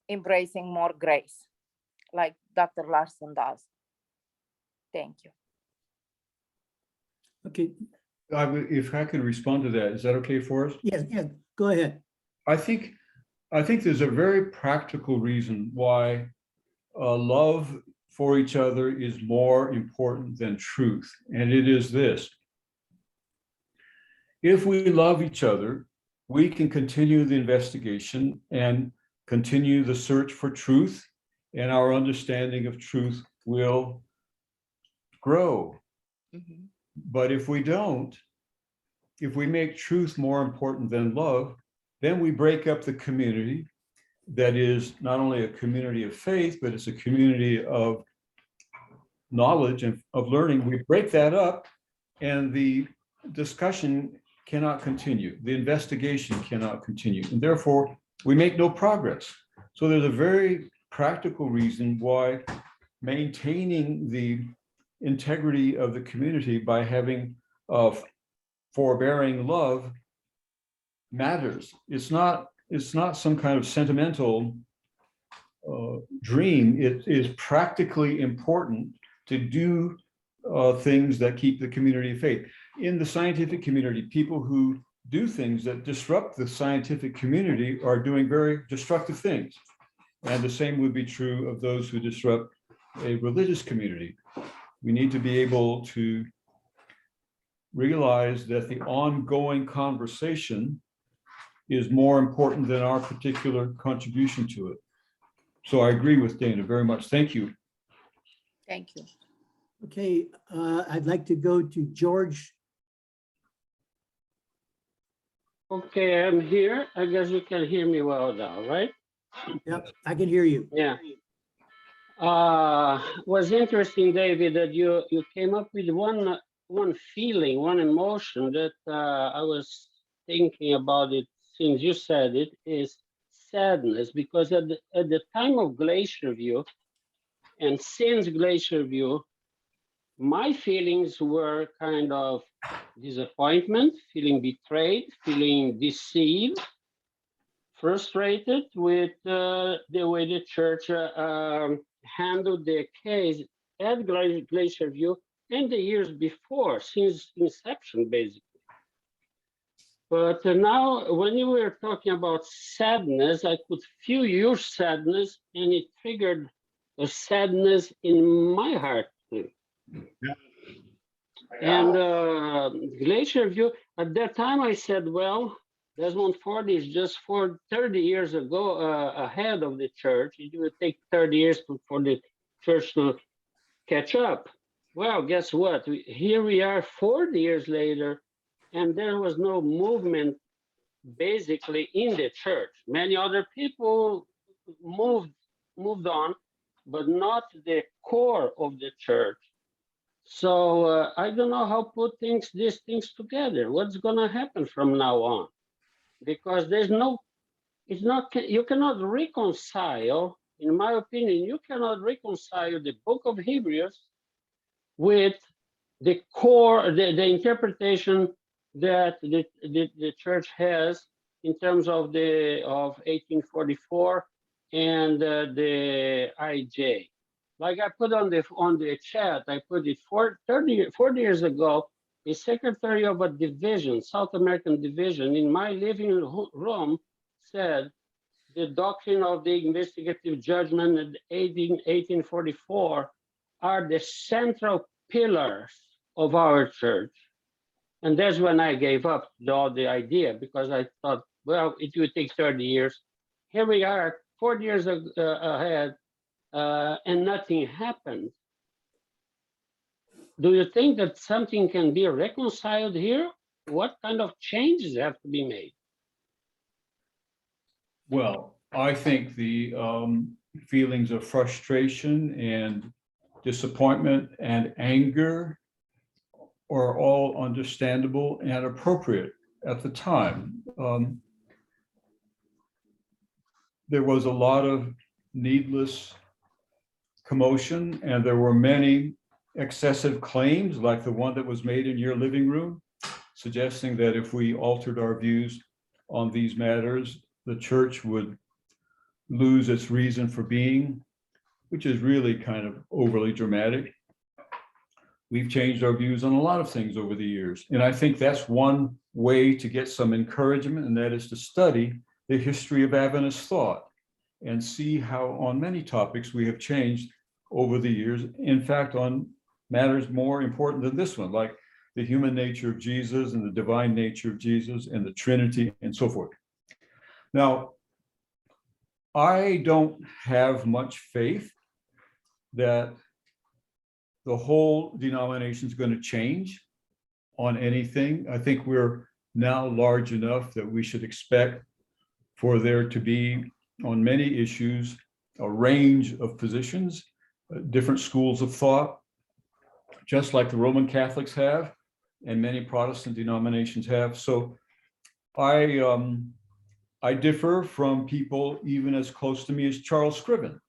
embracing more grace, like Dr. Larson does. Thank you. Okay, If I can respond to that, is that okay for us? yes, go ahead. I think there's a very practical reason why love for each other is more important than truth. And it is this: if we love each other, we can continue the investigation and continue the search for truth, and our understanding of truth will grow. Mm-hmm. But if we don't, if we make truth more important than love, then we break up the community that is not only a community of faith, but it's a community of knowledge and of learning. We break that up, and the discussion cannot continue. The investigation cannot continue, and therefore we make no progress. So there's a very practical reason why maintaining the integrity of the community by having forbearing love matters. It's not some kind of sentimental dream. It is practically important to do things that keep the community of faith. In the scientific community, people who do things that disrupt the scientific community are doing very destructive things. And the same would be true of those who disrupt a religious community. We need to be able to realize that the ongoing conversation is more important than our particular contribution to it. So I agree with Dana very much. Thank you. Thank you. Okay, I'd like to go to George. Okay, I'm here. I guess you can hear me well now, right? Yep, I can hear you. Yeah. Was interesting, David, that you came up with one feeling, one emotion that I was thinking about it since you said it, is sadness, because at the time of Glacier View and since Glacier View, my feelings were kind of disappointment, feeling betrayed, feeling deceived, frustrated with the way the church handled their case at Glacier View and the years before, since inception, basically. But now, when you were talking about sadness, I could feel your sadness, and it triggered a sadness in my heart too. Yeah. And Glacier View, at that time I said, well, Desmond Ford is just 30 years ago ahead of the church. It would take 30 years for the church to catch up. Well, guess what? Here we are 40 years later, and there was no movement basically in the church. Many other people moved on, but not the core of the church. So I don't know how put these things together. What's gonna happen from now on? Because you cannot reconcile, in my opinion, you cannot reconcile the book of Hebrews with the core, the interpretation that the church has in terms of 1844 and the IJ. Like I put on the chat, I put it 40 years ago, a secretary of a division, South American division, in my living room said the doctrine of the investigative judgment in 1844 are the central pillars of our church. And that's when I gave up the idea, because I thought, well, it would take 30 years. Here we are, 40 years ahead, and nothing happened. Do you think that something can be reconciled here? What kind of changes have to be made? Well, I think the feelings of frustration and disappointment and anger are all understandable and appropriate at the time. There was a lot of needless commotion, and there were many excessive claims, like the one that was made in your living room, suggesting that if we altered our views on these matters, the church would lose its reason for being, which is really kind of overly dramatic. We've changed our views on a lot of things over the years. And I think that's one way to get some encouragement, and that is to study the history of Adventist thought and see how on many topics we have changed over the years. In fact, on matters more important than this one, like the human nature of Jesus and the divine nature of Jesus and the Trinity and so forth. Now, I don't have much faith that the whole denomination is going to change on anything. I think we're now large enough that we should expect for there to be, on many issues, a range of positions, different schools of thought, just like the Roman Catholics have and many Protestant denominations have. So I differ from people even as close to me as Charles Scriven,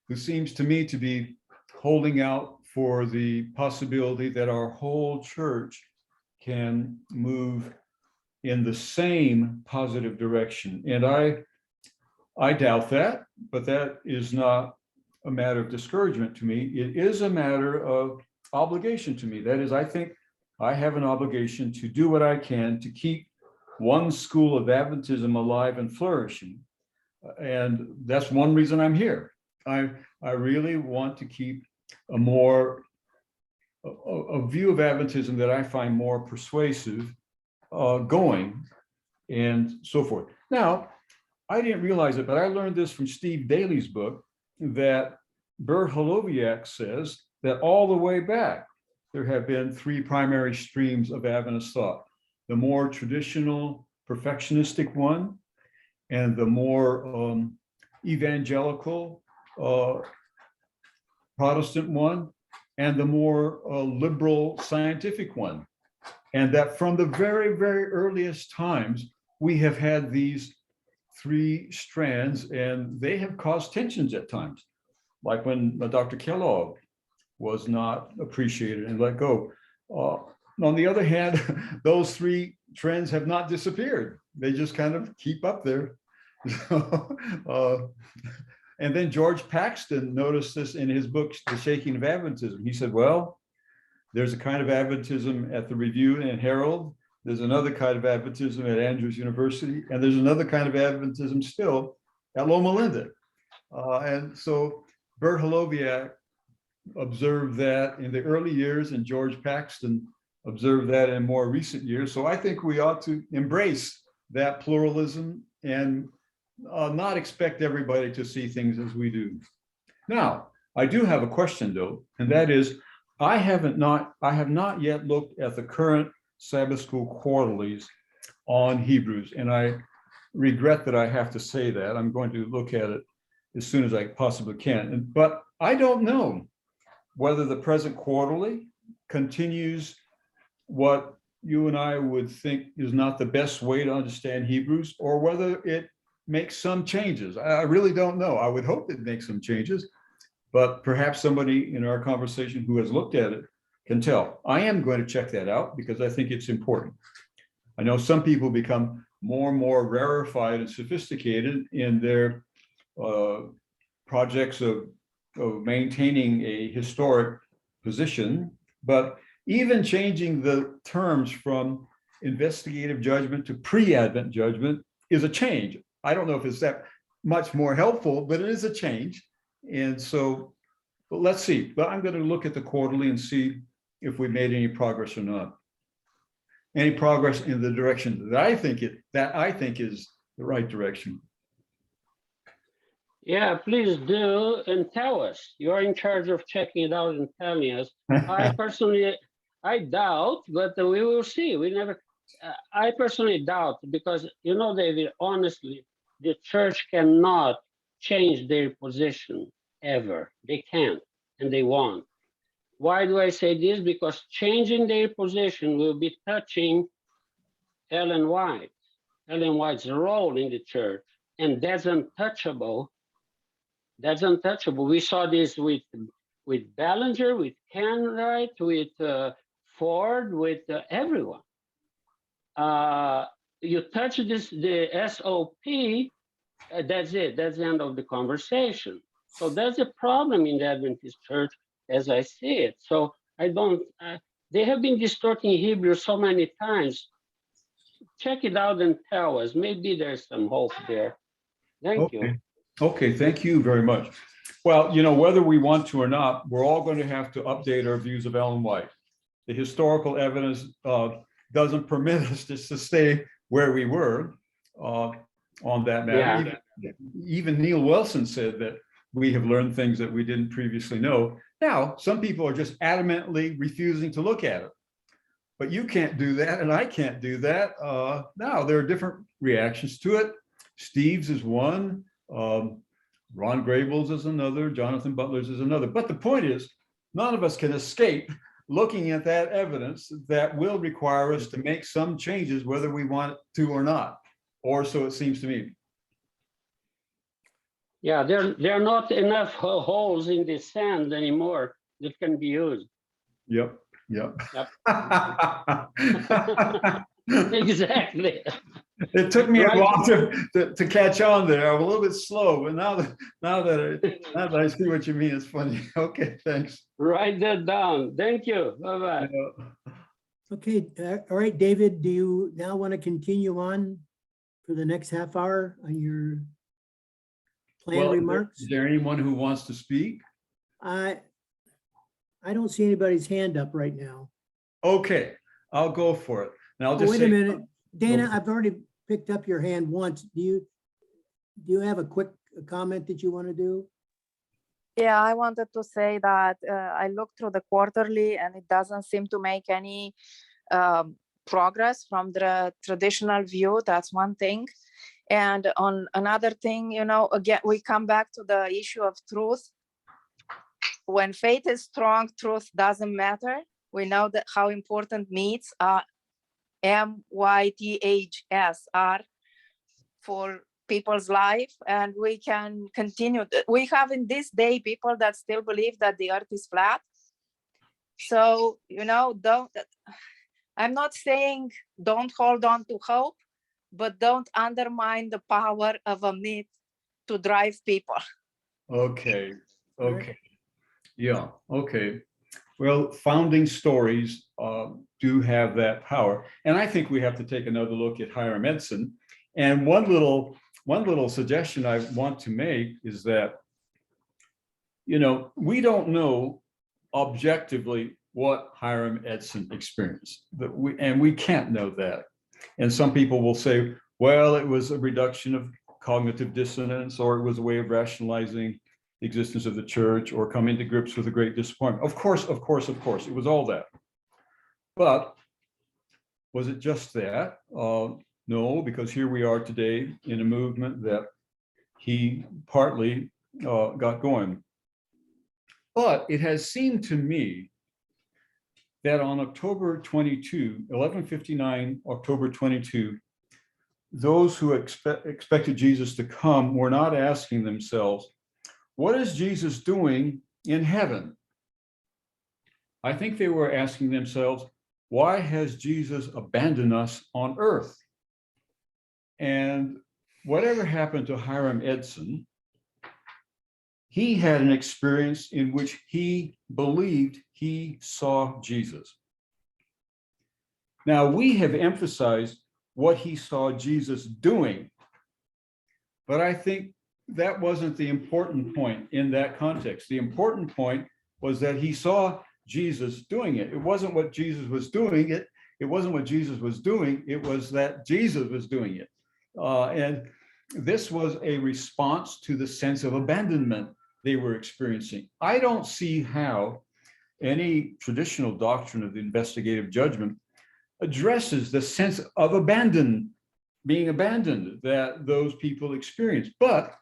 who seems to me to be holding out for the possibility that our whole church can move in the same positive direction. And I doubt that, but that is not a matter of discouragement to me. It is a matter of obligation to me. That is, I think I have an obligation to do what I can to keep one school of Adventism alive and flourishing. And that's one reason I'm here. I really want to keep a view of Adventism that I find more persuasive going and so forth. Now, I didn't realize it, but I learned this from Steve Daly's book, that Bert Holoviak says that all the way back, there have been three primary streams of Adventist thought: the more traditional perfectionistic one, and the more evangelical Protestant one, and the more liberal scientific one. And that from the very, very earliest times, we have had these three strands, and they have caused tensions at times, like when Dr. Kellogg was not appreciated and let go. On the other hand, those three trends have not disappeared. They just kind of keep up there. And then George Paxton noticed this in his book, The Shaking of Adventism. He said, well, there's a kind of Adventism at the Review and Herald. There's another kind of Adventism at Andrews University. And there's another kind of Adventism still at Loma Linda. And so Bert Holoviak observed that in the early years, and George Paxton observed that in more recent years. So I think we ought to embrace that pluralism and not expect everybody to see things as we do. Now, I do have a question though, and that is, I have not yet looked at the current Sabbath School quarterlies on Hebrews, and I regret that I have to say that. I'm going to look at it as soon as I possibly can. But I don't know whether the present quarterly continues what you and I would think is not the best way to understand Hebrews, or whether it makes some changes. I really don't know. I would hope it makes some changes, but perhaps somebody in our conversation who has looked at it can tell. I am going to check that out because I think it's important. I know some people become more and more rarefied and sophisticated in their projects of maintaining a historic position, but even changing the terms from investigative judgment to pre-Advent judgment is a change. I don't know if it's that much more helpful, but it is a change. And so, but let's see. But I'm going to look at the quarterly and see if we made any progress or not. Any progress in the direction that I think is the right direction. Yeah, please do, and tell us. You're in charge of checking it out and telling us. I personally, I doubt, but we will see. I personally doubt, because, you know, David, honestly, the church cannot change their position ever. They can't, and they won't. Why do I say this? Because changing their position will be touching Ellen White's role in the church, and that's untouchable. That's untouchable. We saw this with Ballinger, with Kenwright, with Ford, with everyone. You touch the SOP, that's it. That's the end of the conversation. So that's a problem in the Adventist church, as I see it. So they have been distorting Hebrew so many times. Check it out and tell us. Maybe there's some hope there. Thank you. Okay, thank you very much. Well, you know, whether we want to or not, we're all going to have to update our views of Ellen White. The historical evidence doesn't permit us just to stay where we were on that matter. Yeah. Even Neil Wilson said that we have learned things that we didn't previously know. Now, some people are just adamantly refusing to look at it. But you can't do that, and I can't do that. Now, there are different reactions to it. Steve's is one. Ron Grable's is another, Jonathan Butler's is another. But the point is, none of us can escape looking at that evidence that will require us to make some changes, whether we want to or not, or so it seems to me. Yeah, there are not enough holes in the sand anymore that can be used. Yep. Exactly. It took me a while to catch on there. I'm a little bit slow, but now that I see what you mean, it's funny. Okay, thanks. Write that down. Thank you. Bye-bye. Okay, all right, David, do you now want to continue on for the next half hour on your planned remarks? Is there anyone who wants to speak? I don't see anybody's hand up right now. Okay, I'll go for it. And I'll just wait a minute. Dana, I've already picked up your hand once. Do you have a quick comment that you want to do? Yeah, I wanted to say that I looked through the quarterly and it doesn't seem to make any progress from the traditional view. That's one thing. And on another thing, you know, again, we come back to the issue of truth. When faith is strong, truth doesn't matter. We know that how important meats are, MYTHS are for people's life, and we can continue. We have in this day people that still believe that the earth is flat. So, you know, I'm not saying don't hold on to hope, but don't undermine the power of a myth to drive people. Okay. Yeah, okay. Well, founding stories do have that power. And I think we have to take another look at Hiram Edson. And one little suggestion I want to make is that, you know, we don't know objectively what Hiram Edson experienced, and we can't know that. And some people will say, well, it was a reduction of cognitive dissonance, or it was a way of rationalizing existence of the church or come into grips with a great disappointment. Of course, it was all that. But was it just that? No, because here we are today in a movement that he partly got going. But it has seemed to me that on October 22, 1159, October 22, those who expected Jesus to come were not asking themselves, what is Jesus doing in heaven? I think they were asking themselves, why has Jesus abandoned us on earth? And whatever happened to Hiram Edson, he had an experience in which he believed he saw Jesus. Now, we have emphasized what he saw Jesus doing, but I think that wasn't the important point in that context. The important point was that he saw Jesus doing it. It wasn't what Jesus was doing it. It wasn't what Jesus was doing. It was that Jesus was doing it. And this was a response to the sense of abandonment they were experiencing. I don't see how any traditional doctrine of the investigative judgment addresses the sense of being abandoned that those people experience. But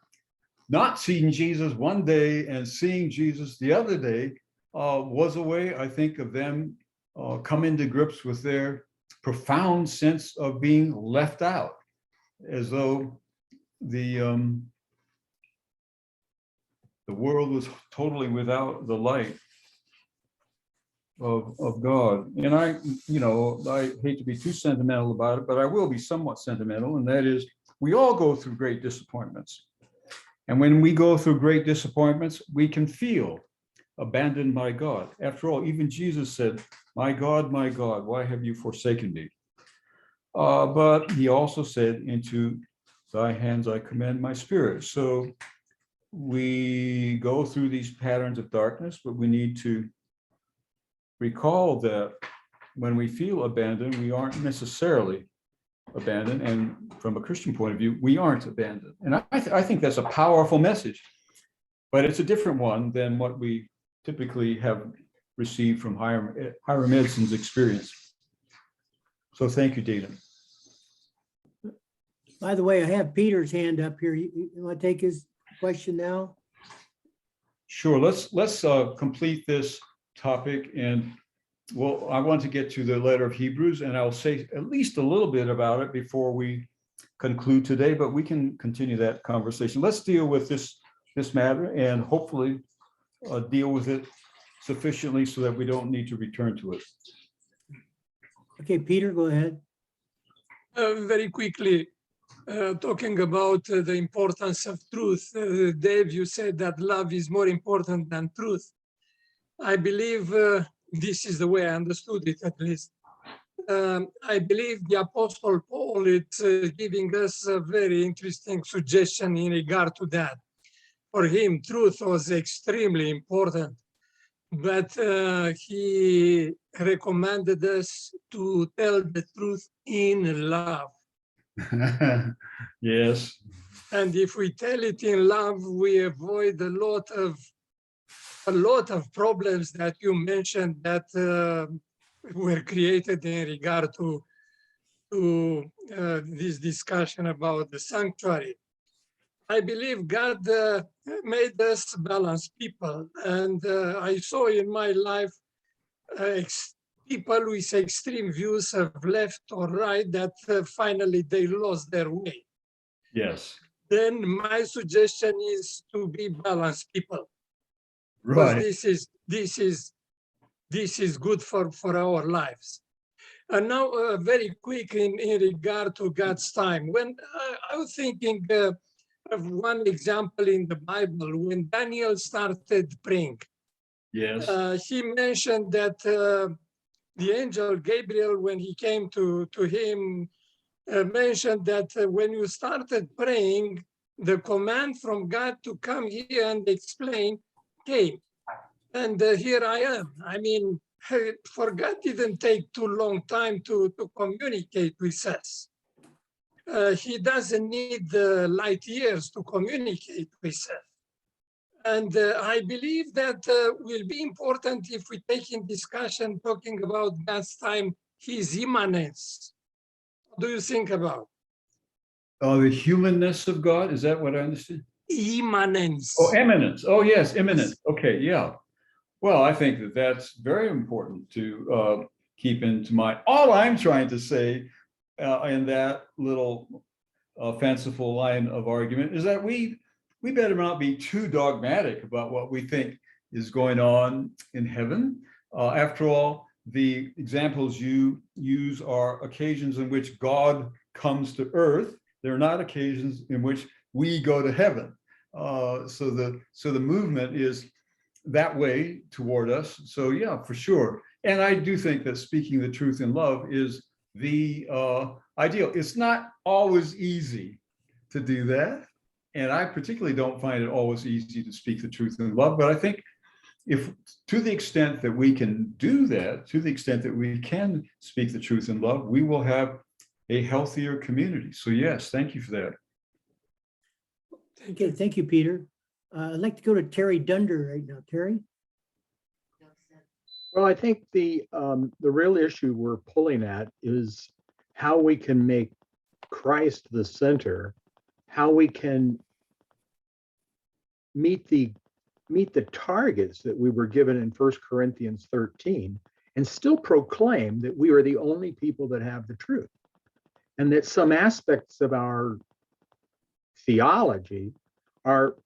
not seeing Jesus one day and seeing Jesus the other day was a way, I think, of them coming to grips with their profound sense of being left out, as though the world was totally without the light of God. And I hate to be too sentimental about it, but I will be somewhat sentimental, and that is, we all go through great disappointments. And when we go through great disappointments, we can feel abandoned by God. After all, even Jesus said, my God, why have you forsaken me? But he also said, into thy hands I commend my spirit. So we go through these patterns of darkness, but we need to recall that when we feel abandoned, we aren't necessarily abandoned. And from a Christian point of view, we aren't abandoned. And I think that's a powerful message, but it's a different one than what we typically have received from Hiram Edson's experience. So thank you, David. By the way, I have Peter's hand up here. You want to take his question now? Sure. Let's complete this topic, and well, I want to get to the letter of Hebrews, and I'll say at least a little bit about it before we conclude today, but we can continue that conversation. Let's deal with this matter and hopefully deal with it sufficiently so that we don't need to return to it. Okay, Peter, go ahead. Very quickly, talking about the importance of truth. Dave, you said that love is more important than truth. I believe this is the way I understood it, at least. I believe the Apostle Paul is giving us a very interesting suggestion in regard to that. For him, truth was extremely important, but he recommended us to tell the truth in love. Yes. And if we tell it in love, we avoid a lot of problems that you mentioned that were created in regard to this discussion about the sanctuary. I believe God made us balanced people, and I saw in my life people with extreme views of left or right that finally they lost their way. Yes. Then my suggestion is to be balanced people. Right. Because this is good for our lives. And now very quick in regard to God's time. When I was thinking of one example in the Bible, when Daniel started praying. Yes. He mentioned that the angel Gabriel, when he came to him, mentioned that when you started praying, the command from God to come here and explain came. And here I am. I mean, for God didn't take too long time to communicate with us. He doesn't need light years to communicate with us. And I believe that will be important if we take in discussion talking about God's time, his immanence. What do you think about? The humanness of God, is that what I understood? Immanence. Oh, eminence. Oh, yes, imminence. Okay, yeah. Well, I think that that's very important to keep into mind. All I'm trying to say in that little fanciful line of argument is that we better not be too dogmatic about what we think is going on in heaven. After all, the examples you use are occasions in which God comes to earth. They're not occasions in which we go to heaven. So the movement is that way toward us. So yeah, for sure. And I do think that speaking the truth in love is the ideal. It's not always easy to do that. And I particularly don't find it always easy to speak the truth in love, but I think if to the extent that we can do that, to the extent that we can speak the truth in love, we will have a healthier community. So yes, thank you for that. Okay, thank you, Peter. I'd like to go to Terry Dunder right now. Terry? Well, I think the real issue we're pulling at is how we can make Christ the center, how we can meet the targets that we were given in 1 Corinthians 13 and still proclaim that we are the only people that have the truth, and that some aspects of our theology are,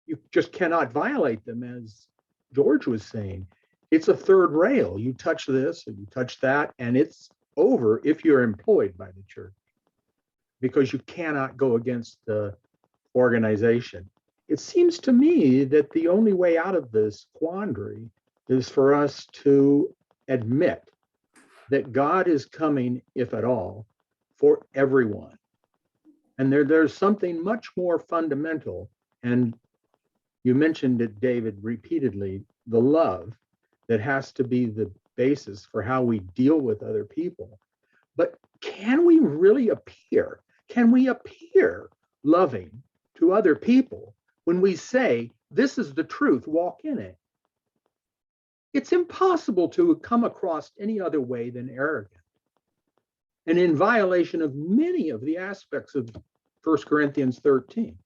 you just cannot violate them. As George was saying, it's a third rail. You touch this and you touch that, and it's over if you're employed by the church, because you cannot go against the organization. It seems to me that the only way out of this quandary is for us to admit that God is coming, if at all, for everyone. And there's something much more fundamental, and you mentioned it, David, repeatedly, the love that has to be the basis for how we deal with other people. But can we really appear? Can we appear loving to other people when we say, this is the truth, walk in it? It's impossible to come across any other way than arrogant and in violation of many of the aspects of 1 Corinthians 13.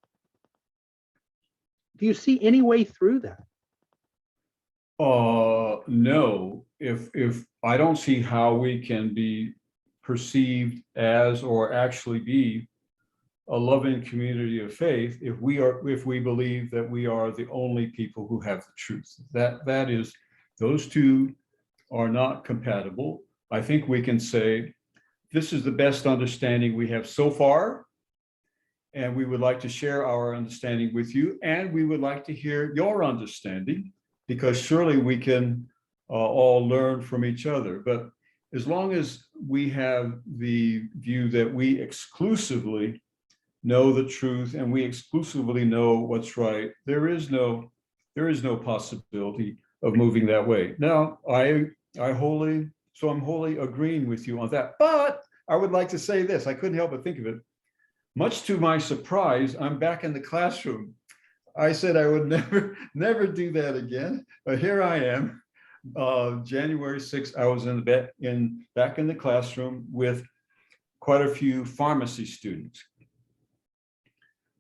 Do you see any way through that? No, if I don't see how we can be perceived as or actually be a loving community of faith if we believe that we are the only people who have the truth. That is, those two are not compatible. I think we can say this is the best understanding we have so far, and we would like to share our understanding with you, and we would like to hear your understanding, because surely we can all learn from each other. But as long as we have the view that we exclusively know the truth and we exclusively know what's right, there is no possibility of moving that way. Now, I'm wholly agreeing with you on that. But I would like to say this, I couldn't help but think of it. Much to my surprise, I'm back in the classroom. I said I would never do that again, but here I am. January 6th, I was back in the classroom with quite a few pharmacy students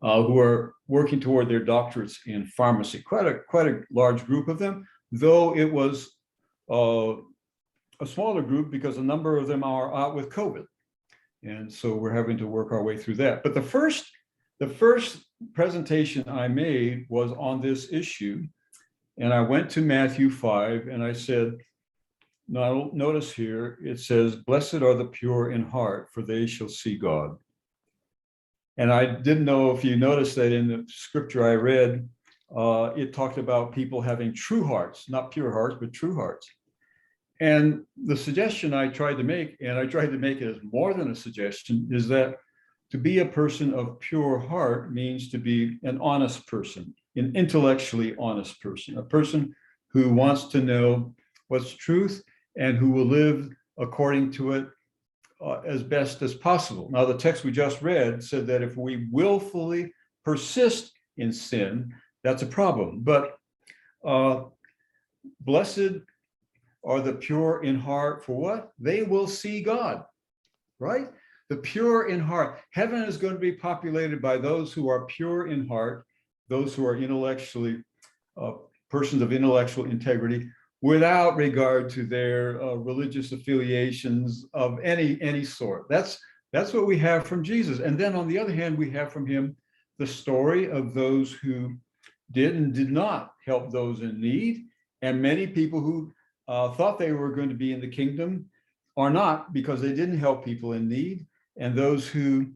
who are working toward their doctorates in pharmacy. Quite a large group of them, though it was a smaller group because a number of them are out with COVID. And so we're having to work our way through that. But the first presentation I made was on this issue. And I went to Matthew 5 and I said, now notice here, it says, blessed are the pure in heart, for they shall see God. And I didn't know if you noticed that in the scripture I read, it talked about people having true hearts, not pure hearts, but true hearts. And the suggestion I tried to make, and I tried to make it as more than a suggestion, is that to be a person of pure heart means to be an honest person, an intellectually honest person, a person who wants to know what's truth and who will live according to it as best as possible. Now, the text we just read said that if we willfully persist in sin, that's a problem. But blessed are the pure in heart, for what? They will see God, right? The pure in heart. Heaven is going to be populated by those who are pure in heart, those who are intellectually, persons of intellectual integrity, without regard to their religious affiliations of any sort. That's what we have from Jesus. And then on the other hand, we have from him the story of those who did and did not help those in need, and many people who thought they were going to be in the kingdom are not, because they didn't help people in need. And those who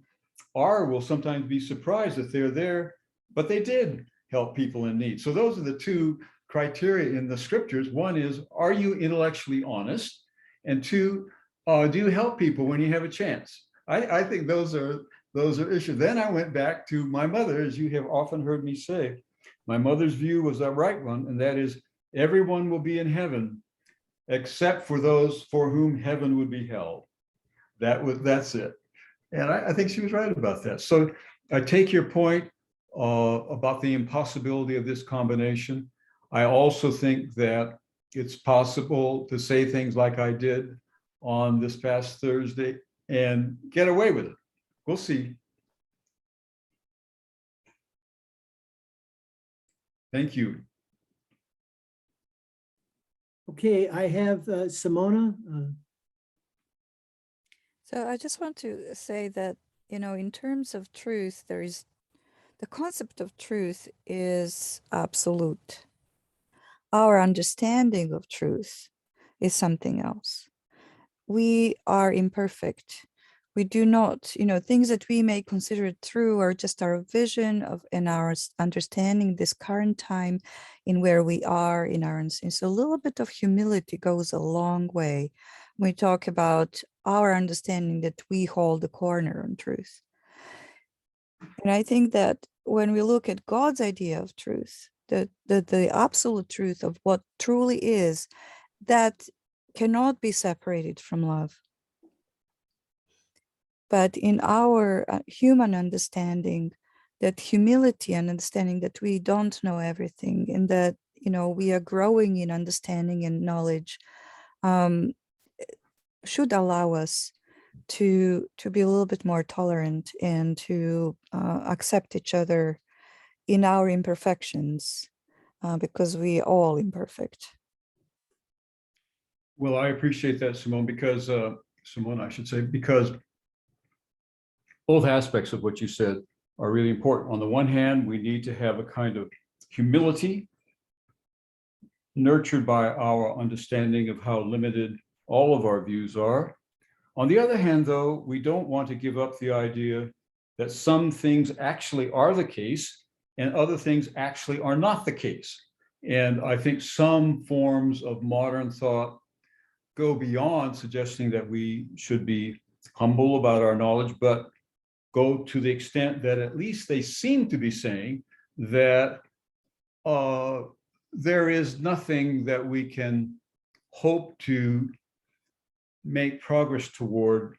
are will sometimes be surprised that they're there, but they did help people in need. So those are the two criteria in the scriptures. One is, are you intellectually honest? And two, do you help people when you have a chance? I think those are issues. Then I went back to my mother, as you have often heard me say. My mother's view was the right one, and that is, everyone will be in heaven except for those for whom heaven would be held. That's it. And I think she was right about that. So I take your point about the impossibility of this combination. I also think that it's possible to say things like I did on this past Thursday and get away with it. We'll see. Thank you. Okay, I have Simona. So I just want to say that, in terms of truth, the concept of truth is absolute. Our understanding of truth is something else. We are imperfect. We do not, things that we may consider true are just our vision of and our understanding this current time in where we are in our instance. So a little bit of humility goes a long way. We talk about our understanding that we hold the corner on truth. And I think that when we look at God's idea of truth, the absolute truth of what truly is, that cannot be separated from love. But in our human understanding, that humility and understanding that we don't know everything, and that we are growing in understanding and knowledge, should allow us to be a little bit more tolerant and to accept each other in our imperfections, because we are all imperfect. Well, I appreciate that, Simone, because because both aspects of what you said are really important. On the one hand, we need to have a kind of humility nurtured by our understanding of how limited all of our views are. On the other hand, though, we don't want to give up the idea that some things actually are the case and other things actually are not the case. And I think some forms of modern thought go beyond suggesting that we should be humble about our knowledge, but go to the extent that at least they seem to be saying that there is nothing that we can hope to make progress toward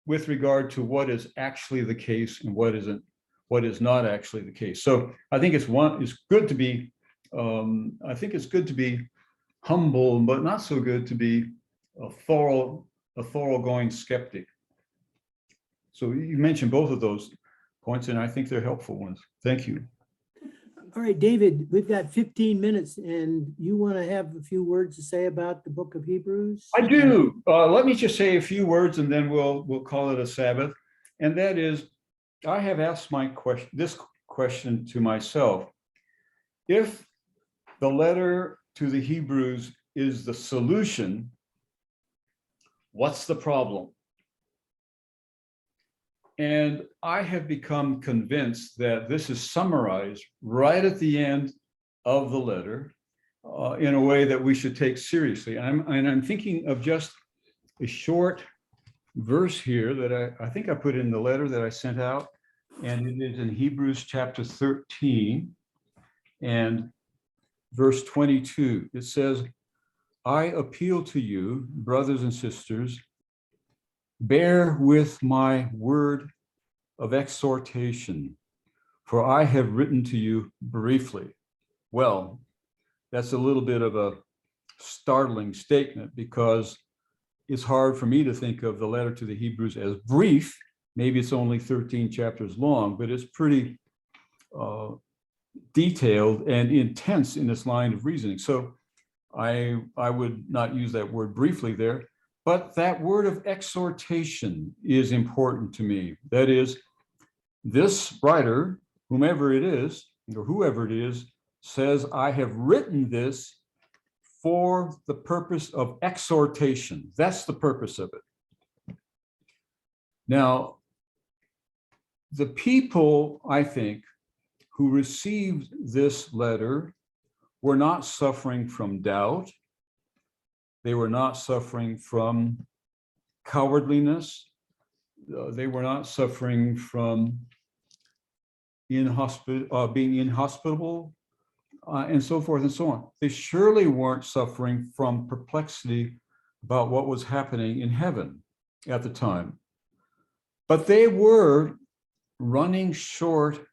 with regard to what is actually the case and what is not actually the case. So I think it's good to be humble, but not so good to be a thoroughgoing skeptic. So you mentioned both of those points, and I think they're helpful ones. Thank you. All right, David, we've got 15 minutes, and you want to have a few words to say about the book of Hebrews? I do. Let me just say a few words, and then we'll call it a Sabbath. And that is, I have asked this question to myself. If the letter to the Hebrews is the solution, what's the problem? And I have become convinced that this is summarized right at the end of the letter in a way that we should take seriously. And I'm thinking of just a short verse here that I think I put in the letter that I sent out, and it is in Hebrews chapter 13 and verse 22. It says, I appeal to you, brothers and sisters, bear with my word of exhortation, for I have written to you briefly. Well, that's a little bit of a startling statement because it's hard for me to think of the letter to the Hebrews as brief. Maybe it's only 13 chapters long, but it's pretty detailed and intense in its line of reasoning. So I would not use that word briefly there, but that word of exhortation is important to me. That is, this writer, whomever it is, or whoever it is, says, I have written this for the purpose of exhortation. That's the purpose of it. Now, the people, I think, who received this letter were not suffering from doubt. They were not suffering from cowardliness. They were not suffering from being inhospitable, and so forth and so on. They surely weren't suffering from perplexity about what was happening in heaven at the time. But they were running short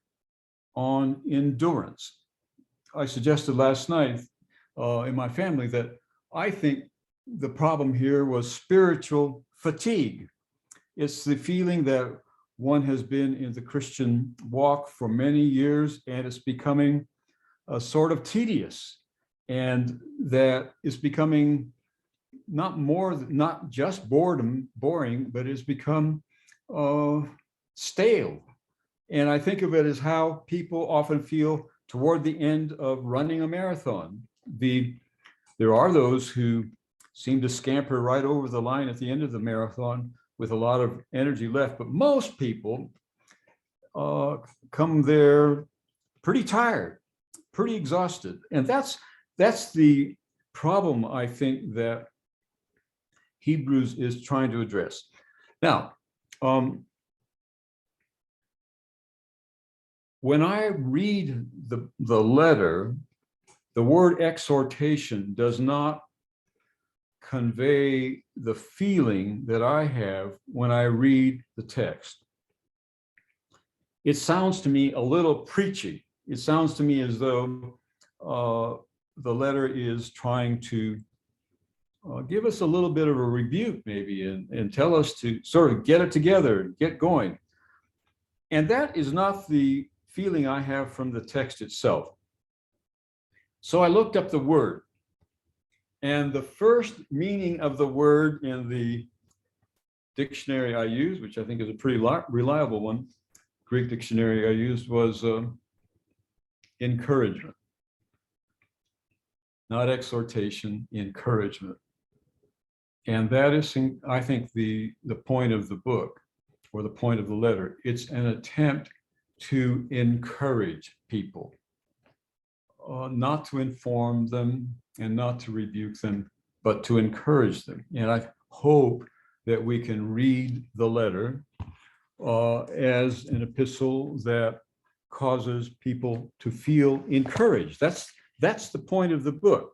on endurance. I suggested last night in my family that I think the problem here was spiritual fatigue. It's the feeling that one has been in the Christian walk for many years and it's becoming sort of tedious, and that it's becoming not just boring, but it's become stale. And I think of it as how people often feel toward the end of running a marathon. There are those who seem to scamper right over the line at the end of the marathon with a lot of energy left, but most people come there pretty tired, pretty exhausted. And that's the problem, I think, that Hebrews is trying to address. Now, when I read the letter, the word exhortation does not convey the feeling that I have when I read the text. It sounds to me a little preachy. It sounds to me as though the letter is trying to give us a little bit of a rebuke maybe and tell us to sort of get it together, get going. And that is not the feeling I have from the text itself. So I looked up the word, and the first meaning of the word in the dictionary I used, which I think is a pretty reliable one, Greek dictionary I used, was encouragement. Not exhortation, encouragement. And that is, I think, the point of the book, or the point of the letter. It's an attempt to encourage people, not to inform them and not to rebuke them, but to encourage them. And I hope that we can read the letter as an epistle that causes people to feel encouraged. That's the point of the book.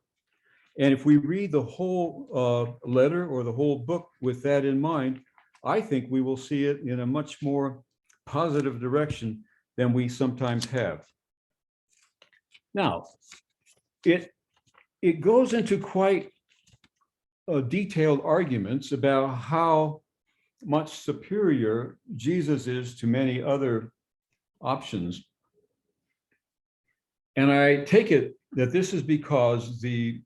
And if we read the whole letter or the whole book with that in mind, I think we will see it in a much more positive direction than we sometimes have. Now, it goes into quite detailed arguments about how much superior Jesus is to many other options. And I take it that this is because the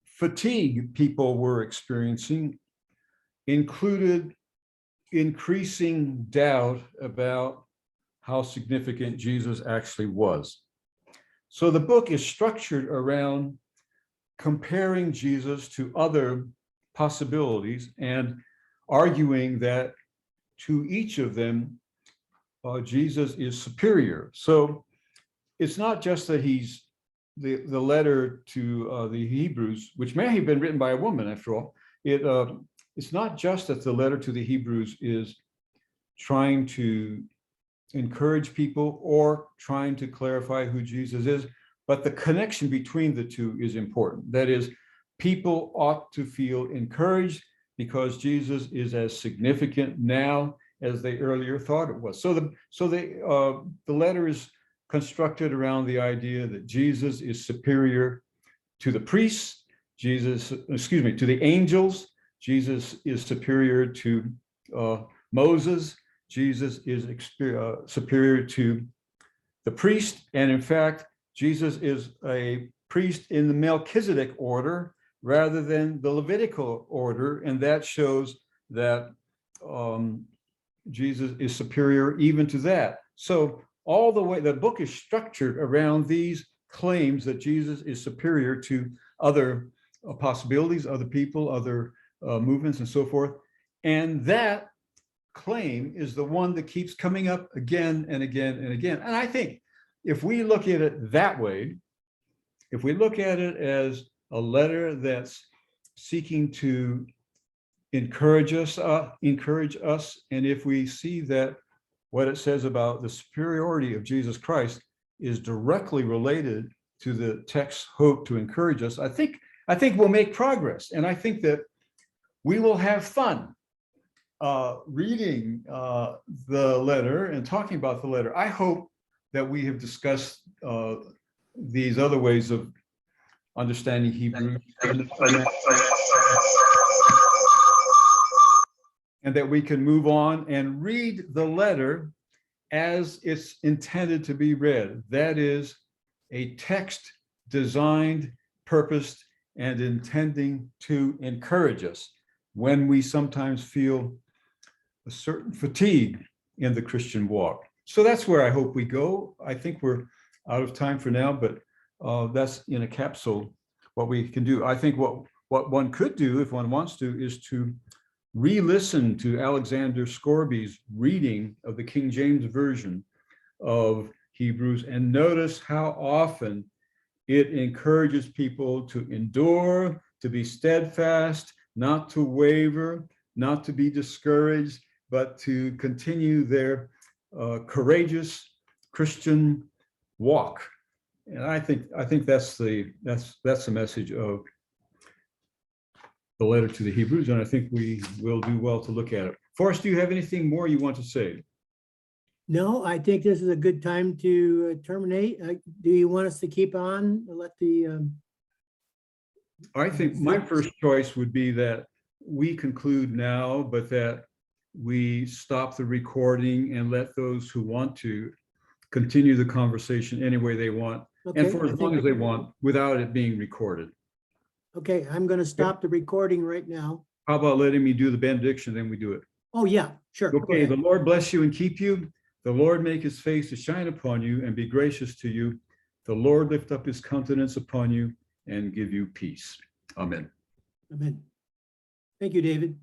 fatigue people were experiencing included increasing doubt about how significant Jesus actually was. So the book is structured around comparing Jesus to other possibilities and arguing that to each of them, Jesus is superior. So it's not just that he's the letter to the Hebrews, which may have been written by a woman after all. It's not just that the letter to the Hebrews is trying to encourage people or trying to clarify who Jesus is, but the connection between the two is important. That is, people ought to feel encouraged because Jesus is as significant now as they earlier thought it was. So the letter is constructed around the idea that Jesus is superior to the priests, to the angels. Jesus is superior to Moses. Jesus is superior to the priest. And in fact, Jesus is a priest in the Melchizedek order rather than the Levitical order. And that shows that Jesus is superior even to that. So all the way, the book is structured around these claims that Jesus is superior to other possibilities, other people, other movements, and so forth. And that claim is the one that keeps coming up again and again and again. And I think if we look at it that way, if we look at it as a letter that's seeking to encourage us, and if we see that what it says about the superiority of Jesus Christ is directly related to the text's hope to encourage us, I think we'll make progress. And I think that we will have fun reading the letter and talking about the letter. I hope that we have discussed these other ways of understanding Hebrew, and that we can move on and read the letter as it's intended to be read. That is a text designed, purposed, and intending to encourage us when we sometimes feel a certain fatigue in the Christian walk. So that's where I hope we go. I think we're out of time for now, but that's in a capsule what we can do. I think what one could do, if one wants to, is to re-listen to Alexander Scorby's reading of the King James Version of Hebrews and notice how often it encourages people to endure, to be steadfast, not to waver, not to be discouraged, but to continue their courageous Christian walk. And I think that's the message of the letter to the Hebrews, and I think we will do well to look at it. Forrest, do you have anything more you want to say? No, I think this is a good time to terminate. Do you want us to keep on? Let the I think my first choice would be that we conclude now, but that we stop the recording and let those who want to continue the conversation any way they want, and for as long as they want, without it being recorded. Okay, I'm going to stop the recording right now. How about letting me do the benediction, then we do it? Oh, yeah, sure. Go Okay, ahead. the Lord bless you and keep you. The Lord make his face to shine upon you and be gracious to you. The Lord lift up his countenance upon you and give you peace. Amen. Amen. Thank you, David.